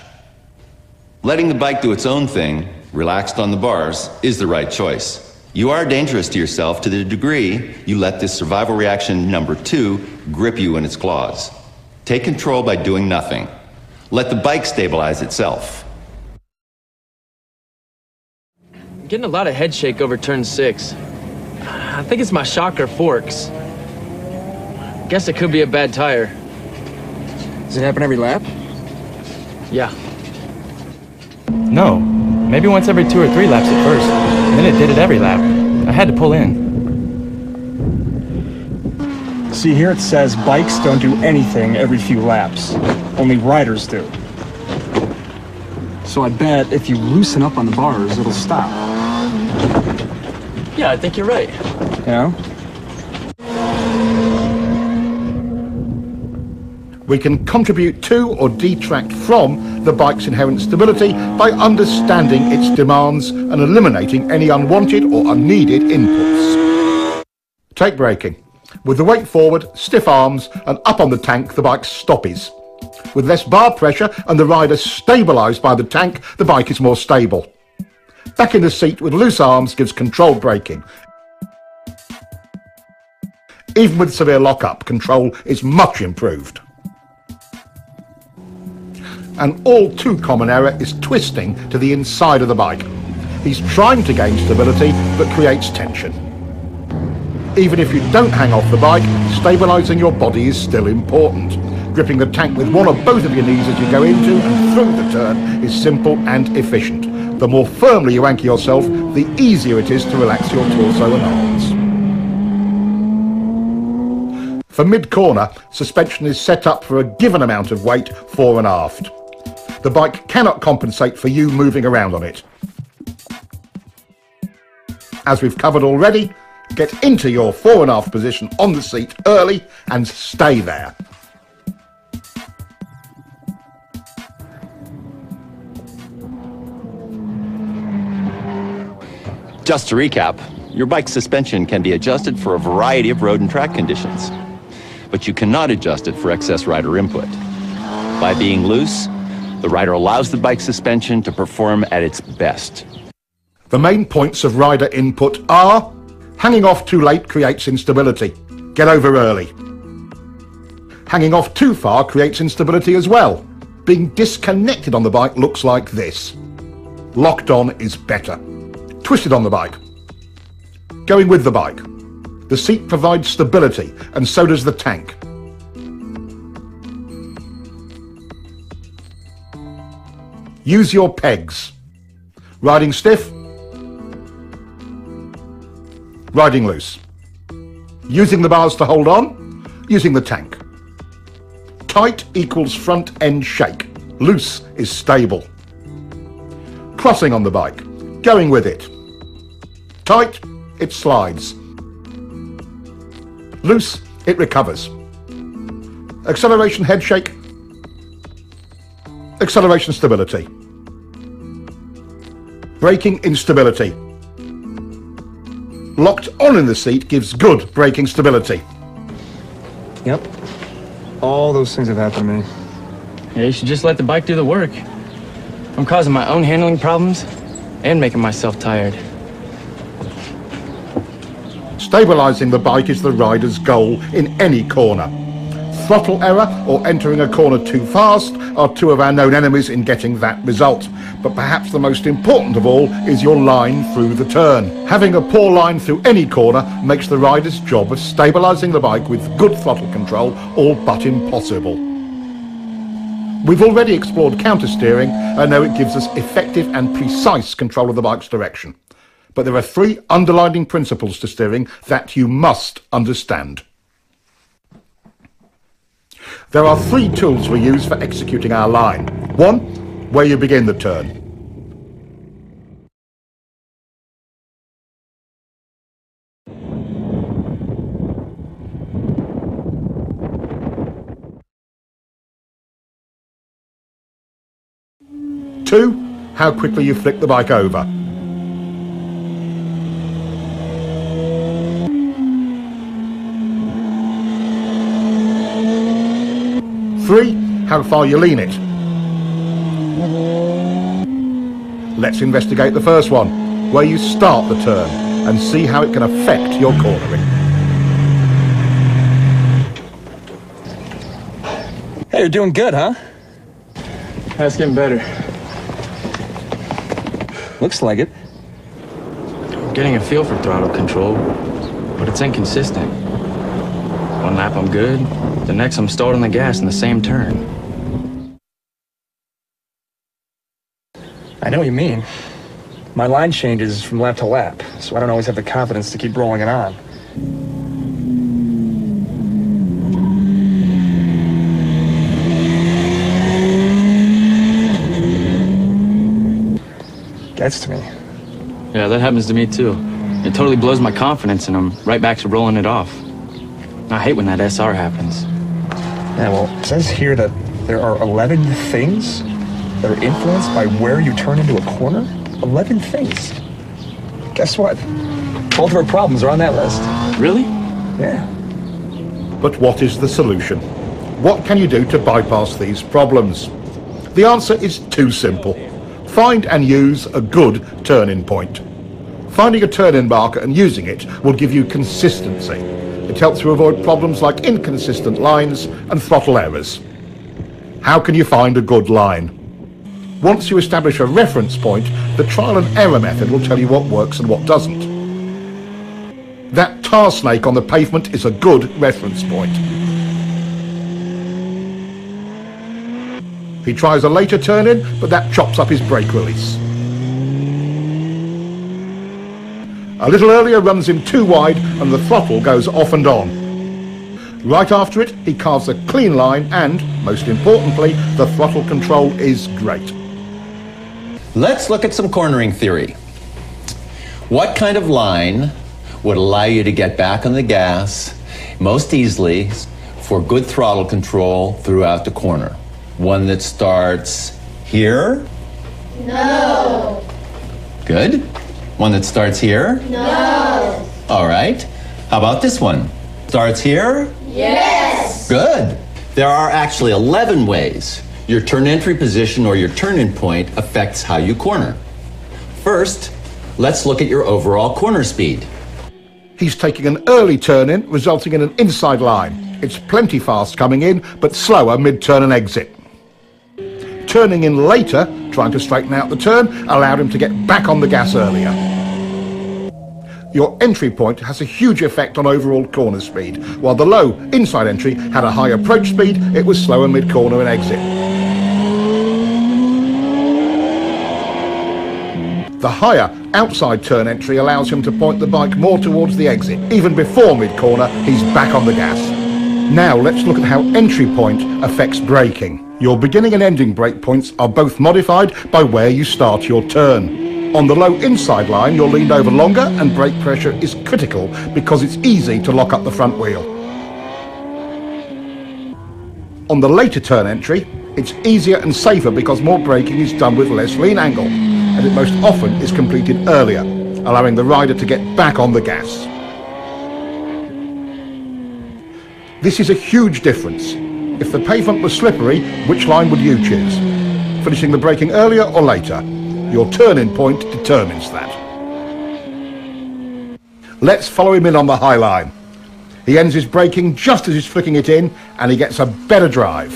Letting the bike do its own thing, relaxed on the bars, is the right choice. You are dangerous to yourself to the degree you let this survival reaction number 2 grip you in its claws. Take control by doing nothing. Let the bike stabilize itself. I'm getting a lot of head shake over turn 6. I think it's my shock or forks. Guess it could be a bad tire. Does it happen every lap? Yeah. No. Maybe once every 2 or 3 laps at first. And then it did it every lap. I had to pull in. See, here it says bikes don't do anything every few laps. Only riders do. So I bet if you loosen up on the bars, it'll stop. Yeah, I think you're right. You know? We can contribute to or detract from the bike's inherent stability by understanding its demands and eliminating any unwanted or unneeded inputs. Take braking. With the weight forward, stiff arms and up on the tank, the bike stoppies. With less bar pressure and the rider stabilised by the tank, the bike is more stable. Back in the seat with loose arms gives controlled braking. Even with severe lock-up, control is much improved. An all too common error is twisting to the inside of the bike. He's trying to gain stability but creates tension. Even if you don't hang off the bike, stabilising your body is still important. Gripping the tank with one or both of your knees as you go into and through the turn is simple and efficient. The more firmly you anchor yourself, the easier it is to relax your torso and arms. For mid-corner, suspension is set up for a given amount of weight fore and aft. The bike cannot compensate for you moving around on it. As we've covered already, get into your fore and aft position on the seat early and stay there. Just to recap, your bike's suspension can be adjusted for a variety of road and track conditions, but you cannot adjust it for excess rider input. By being loose, the rider allows the bike's suspension to perform at its best. The main points of rider input are: hanging off too late creates instability. Get over early. Hanging off too far creates instability as well. Being disconnected on the bike looks like this. Locked on is better. Twisted on the bike. Going with the bike. The seat provides stability, and so does the tank. Use your pegs. Riding stiff. Riding loose. Using the bars to hold on. Using the tank. Tight equals front end shake. Loose is stable. Crossing on the bike. Going with it. Tight, it slides. Loose, it recovers. Acceleration head shake. Acceleration stability. Braking instability. Locked on in the seat gives good braking stability. Yep. All those things have happened to me. Yeah, you should just let the bike do the work. I'm causing my own handling problems and making myself tired. Stabilising the bike is the rider's goal in any corner. Throttle error or entering a corner too fast are two of our known enemies in getting that result. But perhaps the most important of all is your line through the turn. Having a poor line through any corner makes the rider's job of stabilising the bike with good throttle control all but impossible. We've already explored counter-steering and know it gives us effective and precise control of the bike's direction. but there are 3 underlying principles to steering that you must understand. There are 3 tools we use for executing our line. 1, where you begin the turn. 2, how quickly you flick the bike over. 3, how far you lean it. Let's investigate the first one, where you start the turn, and see how it can affect your cornering. Hey, you're doing good, huh? That's getting better. Looks like it. I'm getting a feel for throttle control, but it's inconsistent. One lap I'm good, the next I'm stalled on the gas in the same turn. I know what you mean. My line changes from lap to lap, so I don't always have the confidence to keep rolling it on. Gets to me. Yeah, that happens to me too. It totally blows my confidence and I'm right back to rolling it off. I hate when that SR happens. Yeah, well, it says here that there are 11 things that are influenced by where you turn into a corner. 11 things. Guess what? Both of our problems are on that list. Really? Yeah. But what is the solution? What can you do to bypass these problems? The answer is too simple. Find and use a good turn-in point. Finding a turn-in marker and using it will give you consistency. It helps you avoid problems like inconsistent lines and throttle errors. How can you find a good line? Once you establish a reference point, the trial and error method will tell you what works and what doesn't. That tar snake on the pavement is a good reference point. He tries a later turn-in, but that chops up his brake release. A little earlier runs him too wide and the throttle goes off and on. Right after it, he carves a clean line and, most importantly, the throttle control is great. Let's look at some cornering theory. What kind of line would allow you to get back on the gas most easily for good throttle control throughout the corner? One that starts here? No. Good. One that starts here? No. All right. How about this one? Starts here? Yes. Good. There are actually 11 ways your turn entry position or your turn-in point affects how you corner. First, let's look at your overall corner speed. He's taking an early turn-in, resulting in an inside line. It's plenty fast coming in, but slower mid-turn and exit. Turning in later, trying to straighten out the turn, allowed him to get back on the gas earlier. Your entry point has a huge effect on overall corner speed. While the low inside entry had a high approach speed, it was slower mid-corner and exit. The higher outside turn entry allows him to point the bike more towards the exit. Even before mid-corner, he's back on the gas. Now let's look at how entry point affects braking. Your beginning and ending brake points are both modified by where you start your turn. On the low inside line, you're leaned over longer and brake pressure is critical because it's easy to lock up the front wheel. On the later turn entry, it's easier and safer because more braking is done with less lean angle, and it most often is completed earlier, allowing the rider to get back on the gas. This is a huge difference. If the pavement was slippery, which line would you choose? Finishing the braking earlier or later? Your turn-in point determines that. Let's follow him in on the high line. He ends his braking just as he's flicking it in, and he gets a better drive.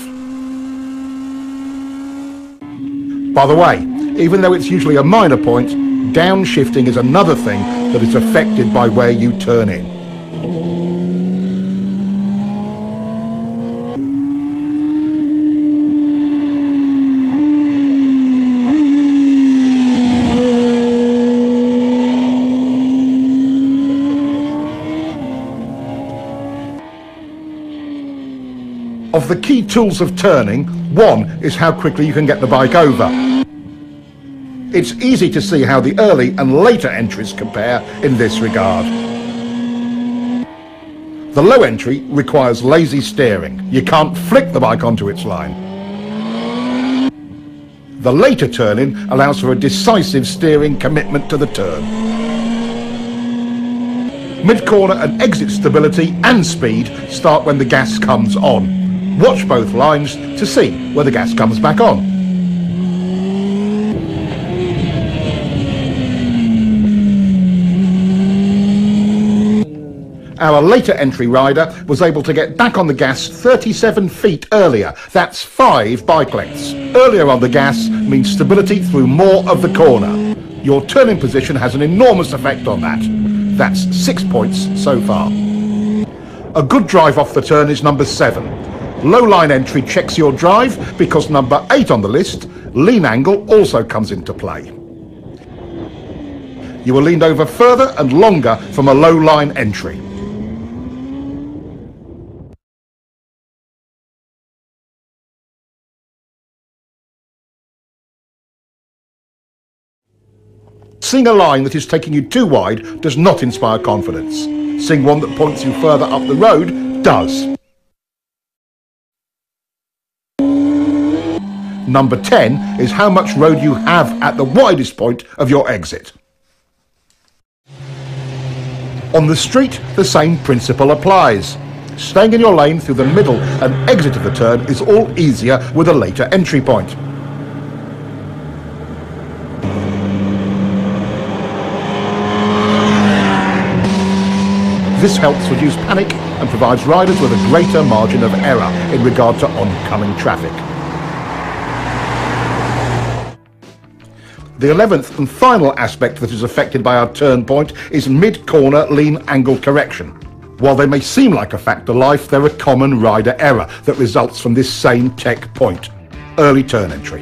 By the way, even though it's usually a minor point, downshifting is another thing that is affected by where you turn in. Of the key tools of turning, one is how quickly you can get the bike over. It's easy to see how the early and later entries compare in this regard. The low entry requires lazy steering. You can't flick the bike onto its line. The later turn-in allows for a decisive steering commitment to the turn. Mid-corner and exit stability and speed start when the gas comes on. Watch both lines to see where the gas comes back on. Our later entry rider was able to get back on the gas 37 feet earlier. That's 5 bike lengths. Earlier on the gas means stability through more of the corner. Your turning position has an enormous effect on that. That's 6 points so far. A good drive off the turn is number 7. Low line entry checks your drive because number 8 on the list, lean angle, also comes into play. You were leaned over further and longer from a low line entry. Seeing a line that is taking you too wide does not inspire confidence. Seeing one that points you further up the road does. Number 10 is how much road you have at the widest point of your exit. On the street, the same principle applies. Staying in your lane through the middle and exit of the turn is all easier with a later entry point. This helps reduce panic and provides riders with a greater margin of error in regard to oncoming traffic. The 11th and final aspect that is affected by our turn point is mid-corner lean angle correction. While they may seem like a fact of life, they're a common rider error that results from this same tech point, early turn entry.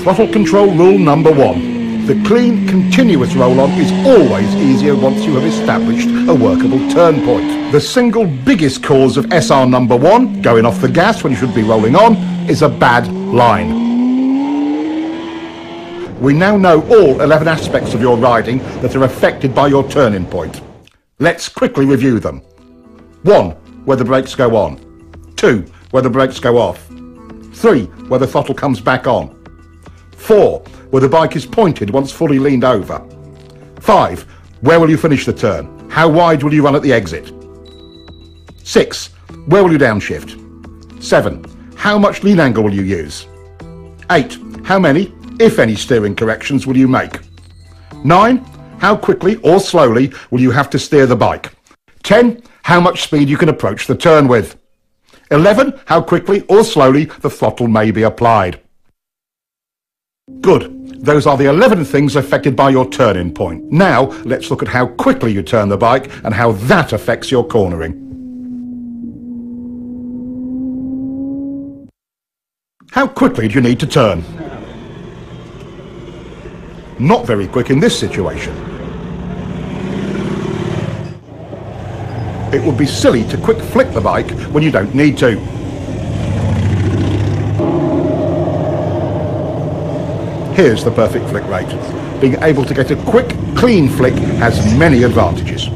Throttle control rule number 1. The clean, continuous roll-on is always easier once you have established a workable turn point. The single biggest cause of SR number 1, going off the gas when you should be rolling on, is a bad line. We now know all 11 aspects of your riding that are affected by your turning point. Let's quickly review them. 1. Where the brakes go on. 2. Where the brakes go off. 3. Where the throttle comes back on. 4. Where the bike is pointed once fully leaned over. 5. Where will you finish the turn? How wide will you run at the exit? 6. Where will you downshift? 7. How much lean angle will you use? 8. How many, if any, steering corrections will you make? 9. How quickly or slowly will you have to steer the bike? 10. How much speed you can approach the turn with? 11. How quickly or slowly the throttle may be applied. Good. Those are the 11 things affected by your turning point. Now, let's look at how quickly you turn the bike and how that affects your cornering. How quickly do you need to turn? Not very quick in this situation. It would be silly to quick flick the bike when you don't need to. Here's the perfect flick rate. Being able to get a quick, clean flick has many advantages.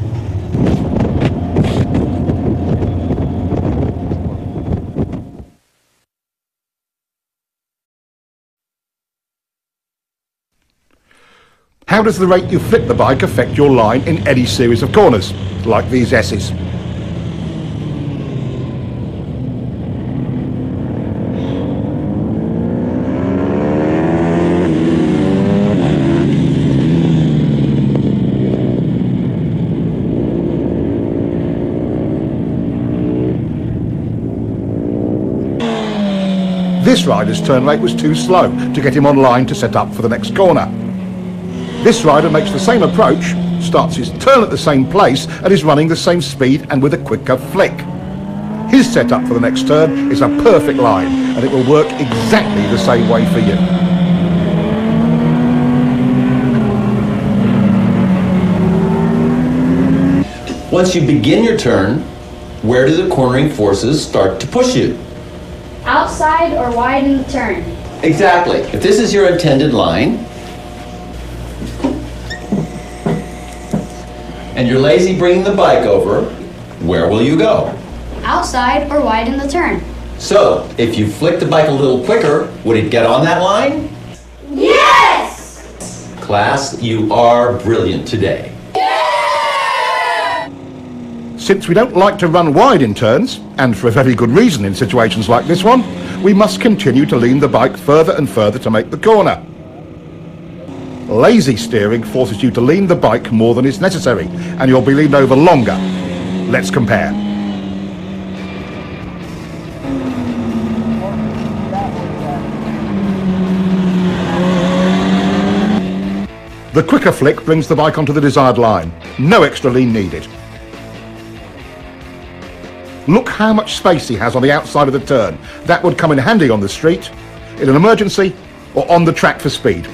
How does the rate you flick the bike affect your line in any series of corners, like these S's? This rider's turn rate was too slow to get him on line to set up for the next corner. This rider makes the same approach, starts his turn at the same place and is running the same speed and with a quicker flick. His setup for the next turn is a perfect line and it will work exactly the same way for you. Once you begin your turn, where do the cornering forces start to push you? Outside or wide in the turn? Exactly. If this is your intended line, and you're lazy bringing the bike over, where will you go? Outside or wide in the turn? So, if you flick the bike a little quicker, would it get on that line? Yes! Class, you are brilliant today. Since we don't like to run wide in turns, and for a very good reason in situations like this one, we must continue to lean the bike further and further to make the corner. Lazy steering forces you to lean the bike more than is necessary, and you'll be leaned over longer. Let's compare. The quicker flick brings the bike onto the desired line. No extra lean needed. Look how much space he has on the outside of the turn. That would come in handy on the street, in an emergency, or on the track for speed.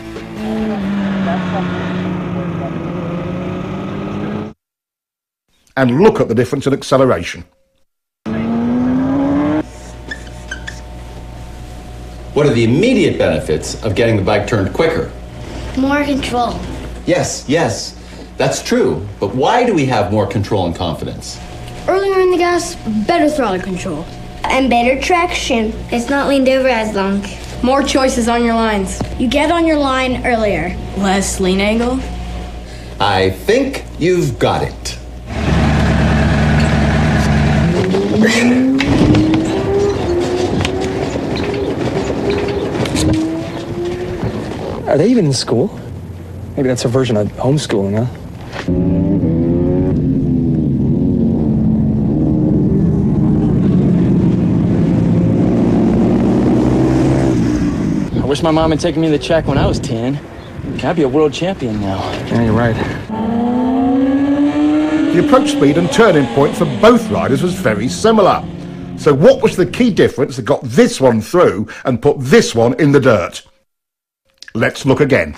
And look at the difference in acceleration. What are the immediate benefits of getting the bike turned quicker? More control. Yes, that's true. But why do we have more control and confidence? Earlier in the gas, better throttle control. And better traction. It's not leaned over as long. More choices on your lines. You get on your line earlier. Less lean angle. I think you've got it. Are they even in school? Maybe that's a version of homeschooling, huh? I wish my mom had taken me to the track when I was 10. I'd be a world champion now. Yeah, you're right. The approach speed and turning point for both riders was very similar. So what was the key difference that got this one through and put this one in the dirt? Let's look again.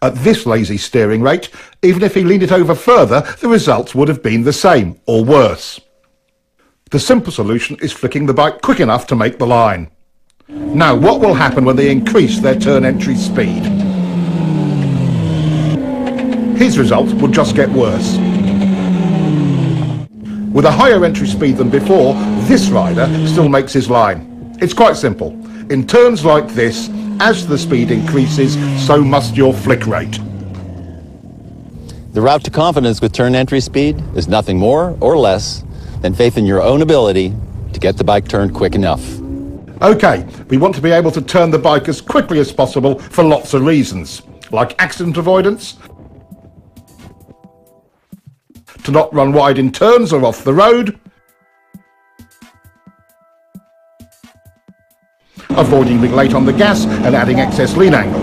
At this lazy steering rate, even if he leaned it over further, the results would have been the same, or worse. The simple solution is flicking the bike quick enough to make the line. Now, what will happen when they increase their turn entry speed? His result will just get worse. With a higher entry speed than before, this rider still makes his line. It's quite simple. In turns like this, as the speed increases, so must your flick rate. The route to confidence with turn entry speed is nothing more or less than faith in your own ability to get the bike turned quick enough. Okay, we want to be able to turn the bike as quickly as possible for lots of reasons, like accident avoidance, to not run wide in turns or off the road, avoiding being late on the gas and adding excess lean angle.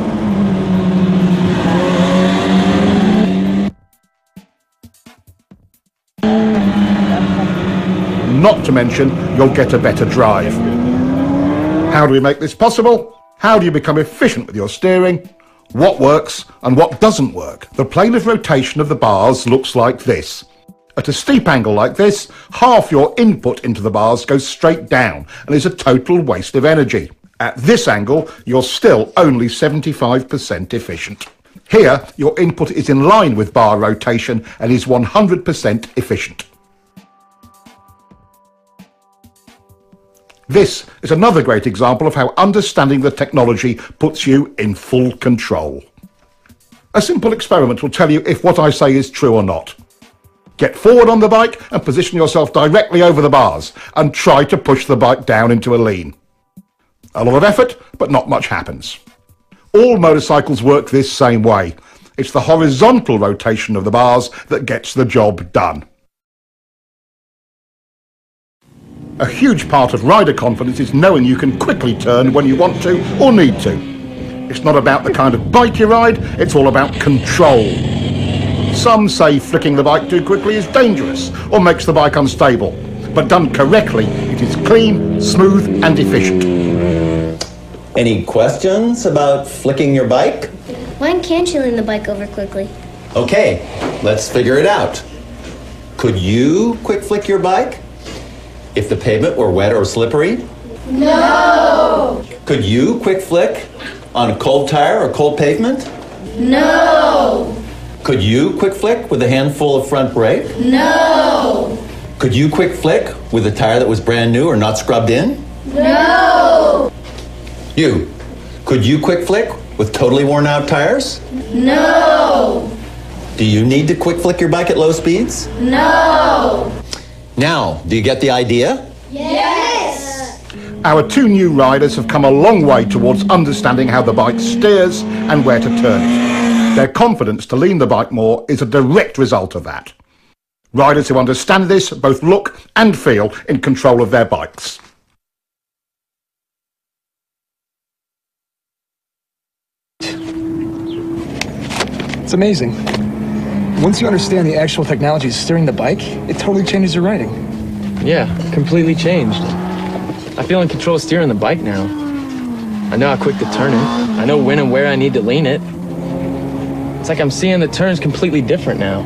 Not to mention, you'll get a better drive. How do we make this possible? How do you become efficient with your steering? What works and what doesn't work? The plane of rotation of the bars looks like this. At a steep angle like this, half your input into the bars goes straight down and is a total waste of energy. At this angle, you're still only 75% efficient. Here, your input is in line with bar rotation and is 100% efficient. This is another great example of how understanding the technology puts you in full control. A simple experiment will tell you if what I say is true or not. Get forward on the bike and position yourself directly over the bars and try to push the bike down into a lean. A lot of effort, but not much happens. All motorcycles work this same way. It's the horizontal rotation of the bars that gets the job done. A huge part of rider confidence is knowing you can quickly turn when you want to or need to. It's not about the kind of bike you ride, it's all about control. Some say flicking the bike too quickly is dangerous or makes the bike unstable. But done correctly, it is clean, smooth and efficient. Any questions about flicking your bike? When can't you lean the bike over quickly? Okay, let's figure it out. Could you quick flick your bike if the pavement were wet or slippery? No! Could you quick flick on a cold tire or cold pavement? No! Could you quick flick with a handful of front brake? No! Could you quick flick with a tire that was brand new or not scrubbed in? No! You, could you quick flick with totally worn out tires? No! Do you need to quick flick your bike at low speeds? No! Now, do you get the idea? Yes! Our two new riders have come a long way towards understanding how the bike steers and where to turn it. Their confidence to lean the bike more is a direct result of that. Riders who understand this both look and feel in control of their bikes. It's amazing. Once you understand the actual technology steering the bike, it totally changes your riding. Yeah, completely changed. I feel in control of steering the bike now. I know how quick to turn it. I know when and where I need to lean it. It's like I'm seeing the turns completely different now.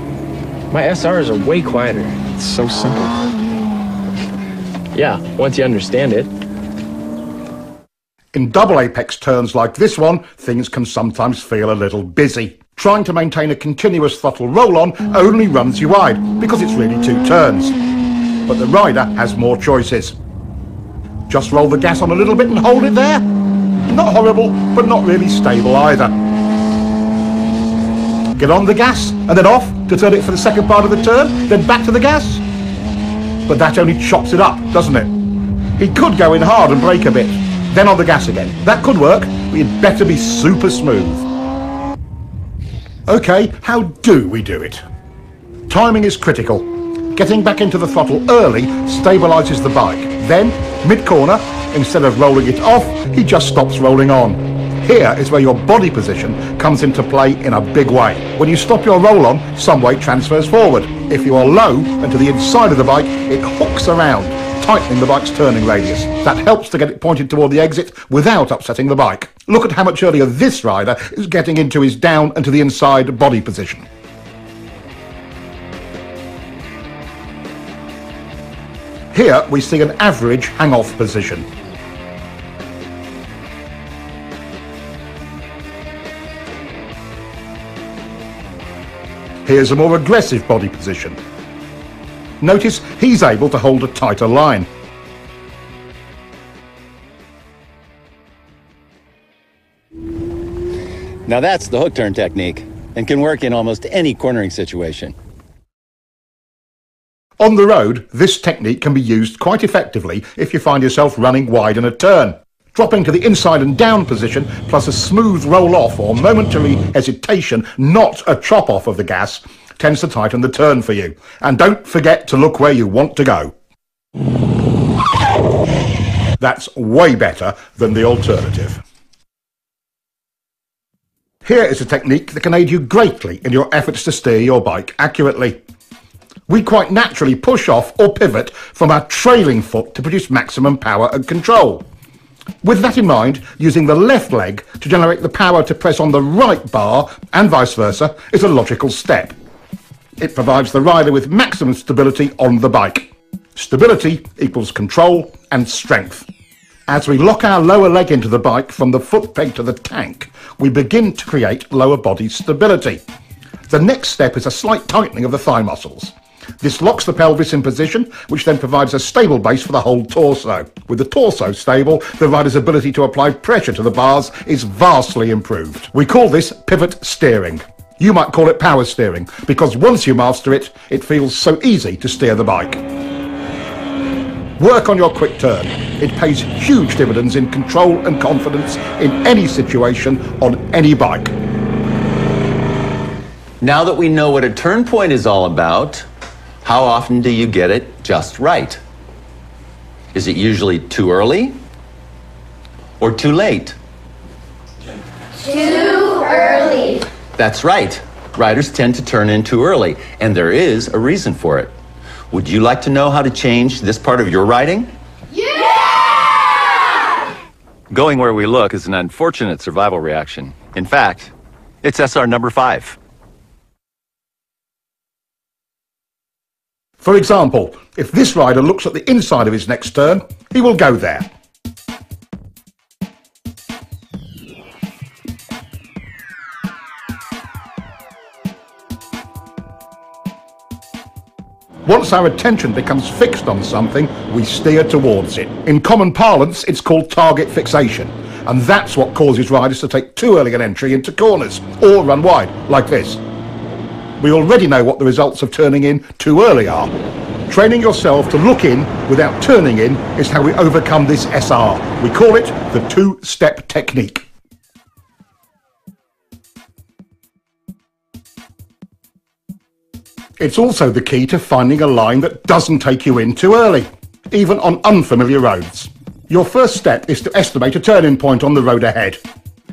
My SRs are way quieter. It's so simple. Yeah, once you understand it. In double apex turns like this one, things can sometimes feel a little busy. Trying to maintain a continuous throttle roll-on only runs you wide, because it's really two turns. But the rider has more choices. Just roll the gas on a little bit and hold it there. Not horrible, but not really stable either. Get on the gas and then off to turn it for the second part of the turn, then back to the gas. But that only chops it up, doesn't it? He could go in hard and brake a bit, then on the gas again. That could work, but you'd better be super smooth. Okay, how do we do it? Timing is critical. Getting back into the throttle early stabilises the bike. Then, mid-corner, instead of rolling it off, he just stops rolling on. Here is where your body position comes into play in a big way. When you stop your roll-on, some weight transfers forward. If you are low and to the inside of the bike, it hooks around, tightening the bike's turning radius. That helps to get it pointed toward the exit without upsetting the bike. Look at how much earlier this rider is getting into his down and to the inside body position. Here we see an average hang-off position. Here's a more aggressive body position. Notice he's able to hold a tighter line. Now that's the hook turn technique, and can work in almost any cornering situation. On the road, this technique can be used quite effectively if you find yourself running wide in a turn. Dropping to the inside and down position, plus a smooth roll-off or momentary hesitation, not a chop-off of the gas, tends to tighten the turn for you. And don't forget to look where you want to go. That's way better than the alternative. Here is a technique that can aid you greatly in your efforts to steer your bike accurately. We quite naturally push off or pivot from our trailing foot to produce maximum power and control. With that in mind, using the left leg to generate the power to press on the right bar and vice versa is a logical step. It provides the rider with maximum stability on the bike. Stability equals control and strength. As we lock our lower leg into the bike from the foot peg to the tank, we begin to create lower body stability. The next step is a slight tightening of the thigh muscles. This locks the pelvis in position, which then provides a stable base for the whole torso. With the torso stable, the rider's ability to apply pressure to the bars is vastly improved. We call this pivot steering. You might call it power steering, because once you master it, it feels so easy to steer the bike. Work on your quick turn. It pays huge dividends in control and confidence in any situation on any bike. Now that we know what a turn point is all about, how often do you get it just right? Is it usually too early or too late? Too early. That's right. Riders tend to turn in too early, and there is a reason for it. Would you like to know how to change this part of your riding? Yeah! Going where we look is an unfortunate survival reaction. In fact, it's SR number 5. For example, if this rider looks at the inside of his next turn, he will go there. Once our attention becomes fixed on something, we steer towards it. In common parlance, it's called target fixation, and that's what causes riders to take too early an entry into corners, or run wide, like this. We already know what the results of turning in too early are. Training yourself to look in without turning in is how we overcome this SR. We call it the two-step technique. It's also the key to finding a line that doesn't take you in too early, even on unfamiliar roads. Your first step is to estimate a turning point on the road ahead.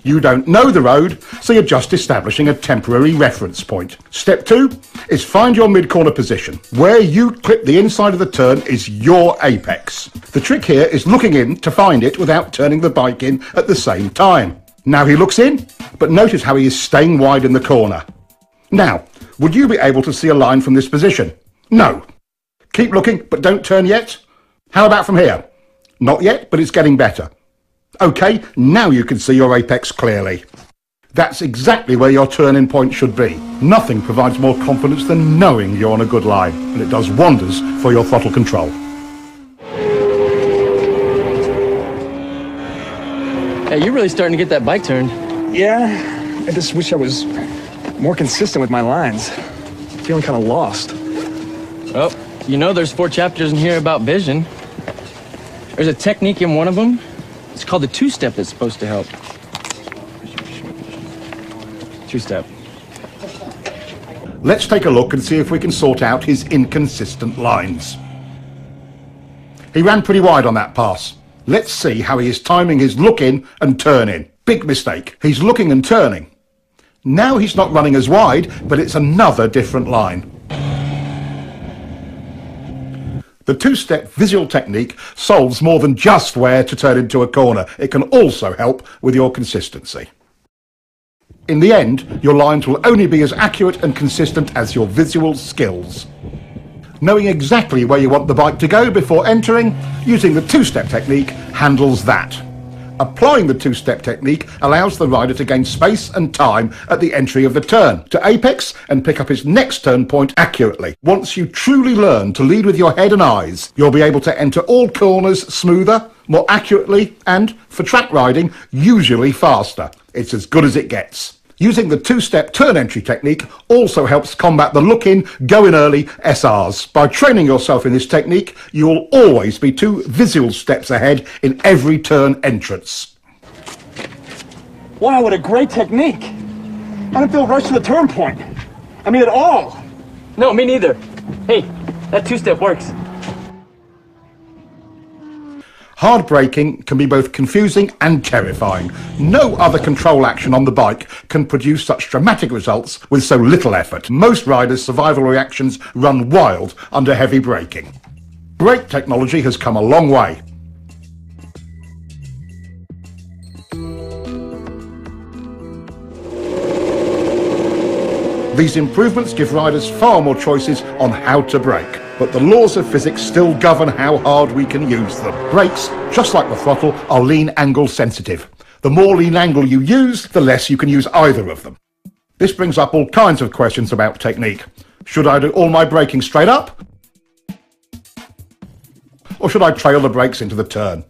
You don't know the road, so you're just establishing a temporary reference point. Step 2 is find your mid-corner position. Where you clip the inside of the turn is your apex. The trick here is looking in to find it without turning the bike in at the same time. Now he looks in, but notice how he is staying wide in the corner. Now, would you be able to see a line from this position? No. Keep looking, but don't turn yet. How about from here? Not yet, but it's getting better. Okay, now you can see your apex clearly. That's exactly where your turn-in point should be. Nothing provides more confidence than knowing you're on a good line, and it does wonders for your throttle control. Hey, you're really starting to get that bike turned. Yeah, I just wish I was more consistent with my lines. Feeling kind of lost. Well, you know there's 4 chapters in here about vision. There's a technique in one of them. It's called the two-step that's supposed to help. Two-step. Let's take a look and see if we can sort out his inconsistent lines. He ran pretty wide on that pass. Let's see how he is timing his look in and turn in. Big mistake. He's looking and turning. Now he's not running as wide, but it's another different line. The two-step visual technique solves more than just where to turn into a corner. It can also help with your consistency. In the end, your lines will only be as accurate and consistent as your visual skills. Knowing exactly where you want the bike to go before entering, using the two-step technique handles that. Applying the two-step technique allows the rider to gain space and time at the entry of the turn, to apex and pick up his next turn point accurately. Once you truly learn to lead with your head and eyes, you'll be able to enter all corners smoother, more accurately, and, for track riding, usually faster. It's as good as it gets. Using the two-step turn entry technique also helps combat the look-in, go-in early SRs. By training yourself in this technique, you will always be 2 visual steps ahead in every turn entrance. Wow, what a great technique. I don't feel rushed to the turn point. I mean, at all. No, me neither. Hey, that two-step works. Hard braking can be both confusing and terrifying. No other control action on the bike can produce such dramatic results with so little effort. Most riders' survival reactions run wild under heavy braking. Brake technology has come a long way. These improvements give riders far more choices on how to brake. But the laws of physics still govern how hard we can use them. Brakes, just like the throttle, are lean angle sensitive. The more lean angle you use, the less you can use either of them. This brings up all kinds of questions about technique. Should I do all my braking straight up? Or should I trail the brakes into the turn?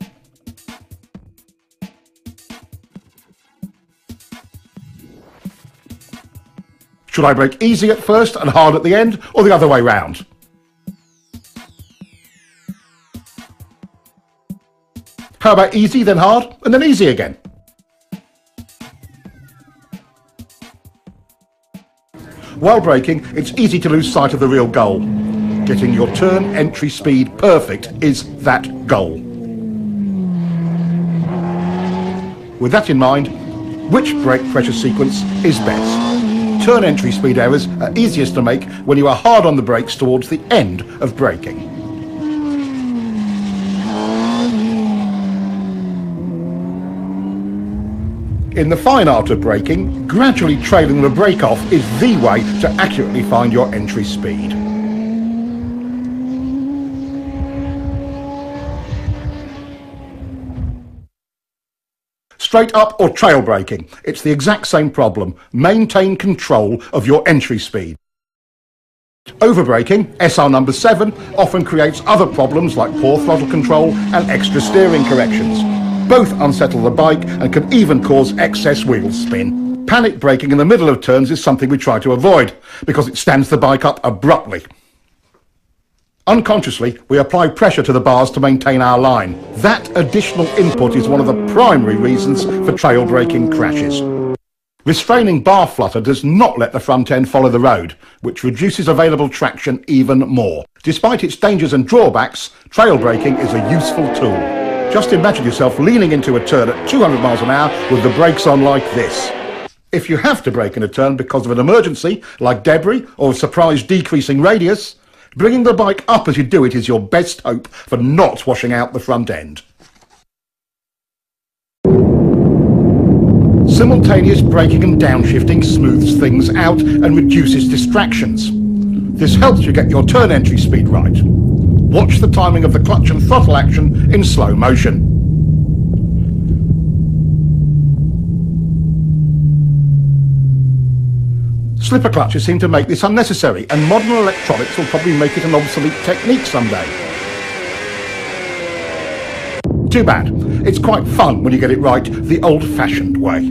Should I brake easy at first and hard at the end, or the other way round? How about easy, then hard, and then easy again? While braking, it's easy to lose sight of the real goal. Getting your turn entry speed perfect is that goal. With that in mind, which brake pressure sequence is best? Turn entry speed errors are easiest to make when you are hard on the brakes towards the end of braking. In the fine art of braking, gradually trailing the brake off is the way to accurately find your entry speed. straight up or trail braking. It's the exact same problem. Maintain control of your entry speed. Overbraking, SR number 7, often creates other problems like poor throttle control and extra steering corrections. Both unsettle the bike and can even cause excess wheel spin. Panic braking in the middle of turns is something we try to avoid because it stands the bike up abruptly. Unconsciously, we apply pressure to the bars to maintain our line. That additional input is one of the primary reasons for trail braking crashes. Restraining bar flutter does not let the front end follow the road, which reduces available traction even more. Despite its dangers and drawbacks, trail braking is a useful tool. Just imagine yourself leaning into a turn at 200 miles an hour with the brakes on like this. If you have to brake in a turn because of an emergency, like debris or a surprise decreasing radius, bringing the bike up as you do it is your best hope for not washing out the front end. Simultaneous braking and downshifting smooths things out and reduces distractions. This helps you get your turn entry speed right. Watch the timing of the clutch and throttle action in slow motion. Slipper clutches seem to make this unnecessary, and modern electronics will probably make it an obsolete technique someday. Too bad. It's quite fun when you get it right the old-fashioned way.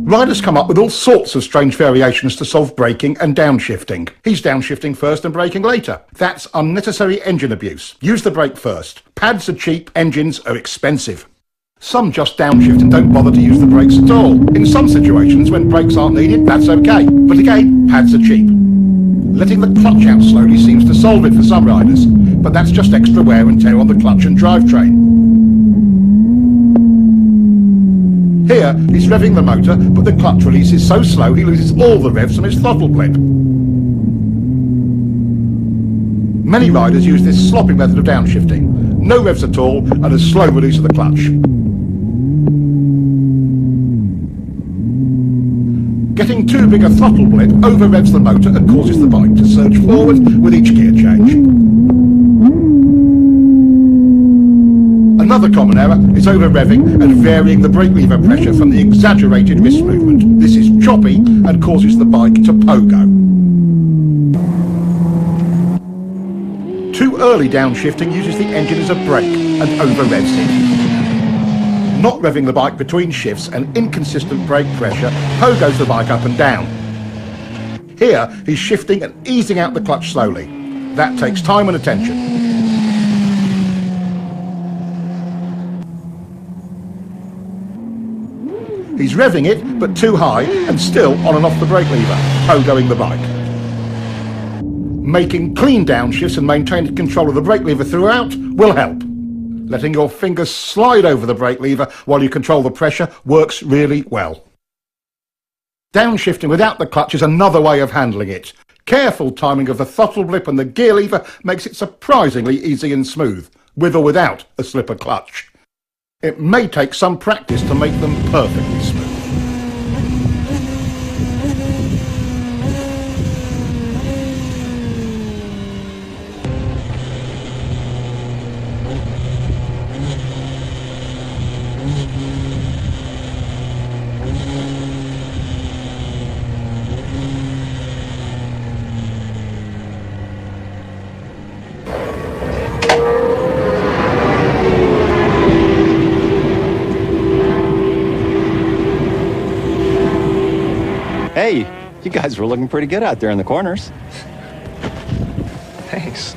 Riders come up with all sorts of strange variations to solve braking and downshifting. He's downshifting first and braking later. That's unnecessary engine abuse. Use the brake first. Pads are cheap, engines are expensive. Some just downshift and don't bother to use the brakes at all. In some situations, when brakes aren't needed, that's okay. But again, pads are cheap. Letting the clutch out slowly seems to solve it for some riders, but that's just extra wear and tear on the clutch and drivetrain. Here, he's revving the motor, but the clutch release is so slow he loses all the revs from his throttle blip. Many riders use this sloppy method of downshifting. No revs at all and a slow release of the clutch. Getting too big a throttle blip over-revs the motor and causes the bike to surge forward with each gear change. Another common error is over-revving and varying the brake lever pressure from the exaggerated wrist movement. This is choppy and causes the bike to pogo. Too early downshifting uses the engine as a brake and over-revs it. Not revving the bike between shifts and inconsistent brake pressure pogos the bike up and down. Here, he's shifting and easing out the clutch slowly. That takes time and attention. He's revving it, but too high, and still on and off the brake lever, pogoing the bike. Making clean downshifts and maintaining control of the brake lever throughout will help. Letting your fingers slide over the brake lever while you control the pressure works really well. Downshifting without the clutch is another way of handling it. Careful timing of the throttle blip and the gear lever makes it surprisingly easy and smooth, with or without a slipper clutch. It may take some practice to make them perfectly smooth. Hey, you guys were looking pretty good out there in the corners. Thanks.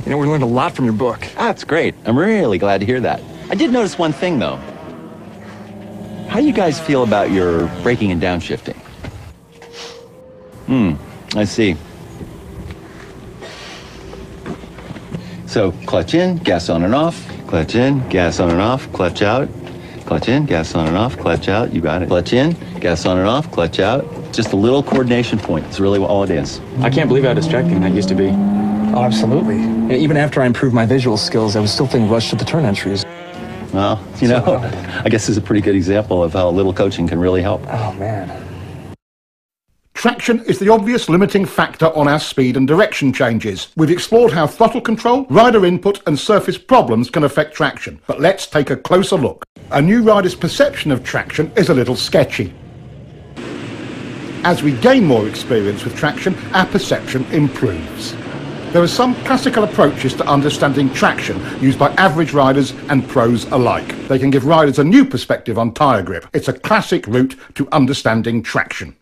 You know, we learned a lot from your book. That's great. I'm really glad to hear that. I did notice one thing, though. How do you guys feel about your braking and downshifting? I see. So, clutch in, gas on and off. Clutch in, gas on and off, clutch out. Clutch in, gas on and off, clutch out. You got it. Clutch in, gas on and off, clutch out. Just a little coordination point. It's really all it is. I can't believe how distracting that used to be. Oh, absolutely. And even after I improved my visual skills, I was still thinking rushed to the turn entries. Well, you know, I guess this is a pretty good example of how a little coaching can really help. Oh, man. Traction is the obvious limiting factor on our speed and direction changes. We've explored how throttle control, rider input and surface problems can affect traction. But let's take a closer look. A new rider's perception of traction is a little sketchy. As we gain more experience with traction, our perception improves. There are some classical approaches to understanding traction used by average riders and pros alike. They can give riders a new perspective on tyre grip. It's a classic route to understanding traction.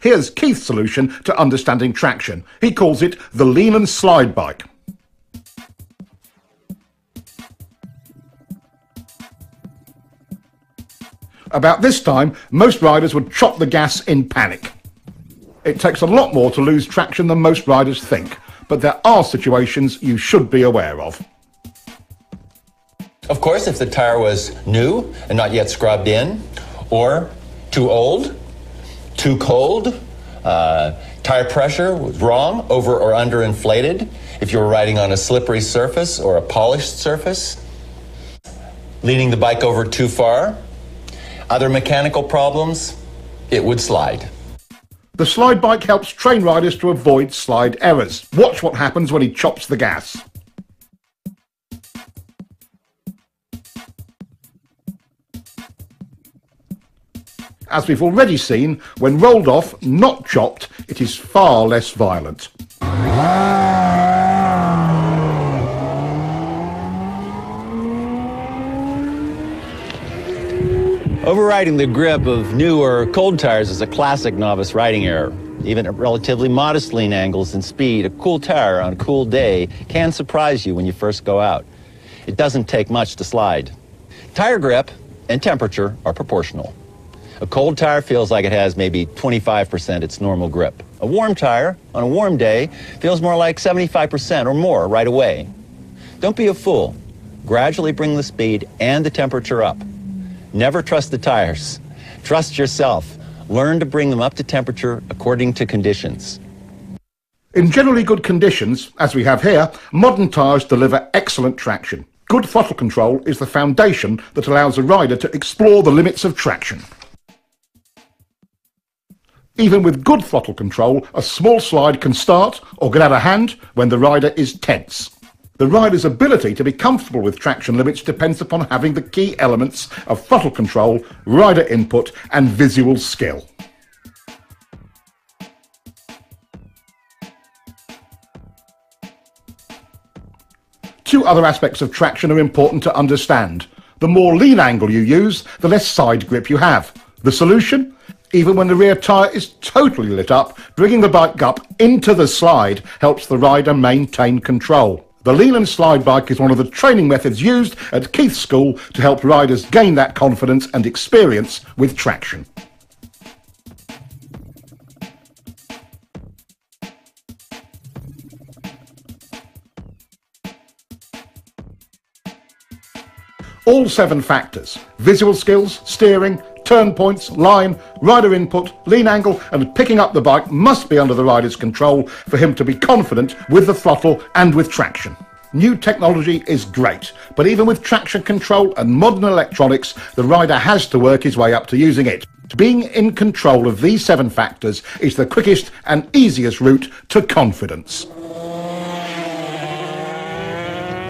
Here's Keith's solution to understanding traction. He calls it the lean and slide bike. About this time, most riders would chop the gas in panic. It takes a lot more to lose traction than most riders think, but there are situations you should be aware of. Of course, if the tire was new and not yet scrubbed in, or too old, too cold, tire pressure was wrong, over or under inflated, if you were riding on a slippery surface or a polished surface, leaning the bike over too far, other mechanical problems, it would slide. The slide bike helps train riders to avoid slide errors. Watch what happens when he chops the gas. As we've already seen, when rolled off, not chopped, it is far less violent. Overriding the grip of new or cold tires is a classic novice riding error. Even at relatively modest lean angles and speed, a cool tire on a cool day can surprise you when you first go out. It doesn't take much to slide. Tire grip and temperature are proportional. A cold tire feels like it has maybe 25% its normal grip. A warm tire on a warm day feels more like 75% or more right away. Don't be a fool. Gradually bring the speed and the temperature up. Never trust the tires. Trust yourself. Learn to bring them up to temperature according to conditions. In generally good conditions, as we have here, modern tyres deliver excellent traction. Good throttle control is the foundation that allows a rider to explore the limits of traction. Even with good throttle control, a small slide can start or get out of hand when the rider is tense. The rider's ability to be comfortable with traction limits depends upon having the key elements of throttle control, rider input and visual skill. Two other aspects of traction are important to understand. The more lean angle you use, the less side grip you have. The solution? Even when the rear tyre is totally lit up, bringing the bike up into the slide helps the rider maintain control. The lean and slide bike is one of the training methods used at Keith's school to help riders gain that confidence and experience with traction. All 7 factors, visual skills, steering, turn points, line, rider input, lean angle and picking up the bike must be under the rider's control for him to be confident with the throttle and with traction. New technology is great, but even with traction control and modern electronics, the rider has to work his way up to using it. Being in control of these 7 factors is the quickest and easiest route to confidence.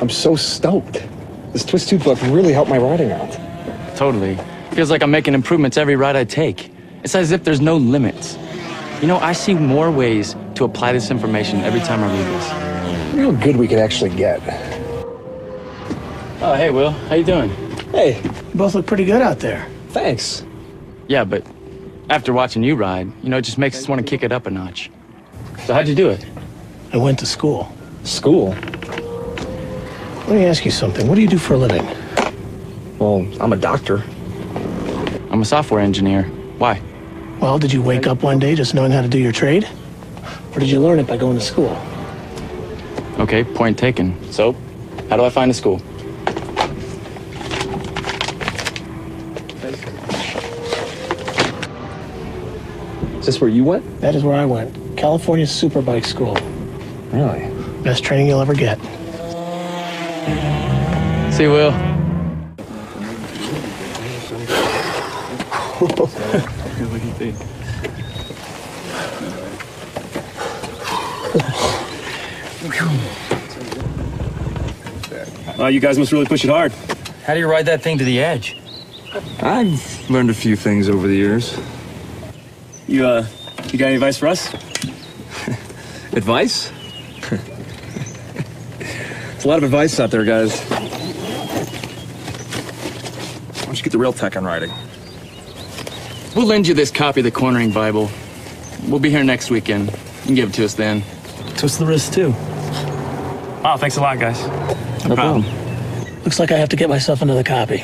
I'm so stoked. This twist tube book really helped my riding out. Totally. Feels like I'm making improvements every ride I take. It's as if there's no limits. You know, I see more ways to apply this information every time I read this. Look how good we could actually get. Oh, hey, Will. How you doing? Hey. You both look pretty good out there. Thanks. Yeah, but after watching you ride, you know, it just makes us want to kick it up a notch. So how'd you do it? I went to school. School? Let me ask you something. What do you do for a living? Well, I'm a doctor. I'm a software engineer. Why? Well, did you wake up one day just knowing how to do your trade? Or did you learn it by going to school? Okay, point taken. So, how do I find a school? Is this where you went? That is where I went. California Superbike School. Really? Best training you'll ever get. See you, Will. What do you think? You guys must really push it hard. How do you ride that thing to the edge? I've learned a few things over the years. You got any advice for us? Advice? There's a lot of advice out there, guys. Why don't you get the real tech on riding? We'll lend you this copy of the Cornering Bible. We'll be here next weekend. You can give it to us then. Twist the wrist, too. Wow, thanks a lot, guys. No problem. Looks like I have to get myself another copy.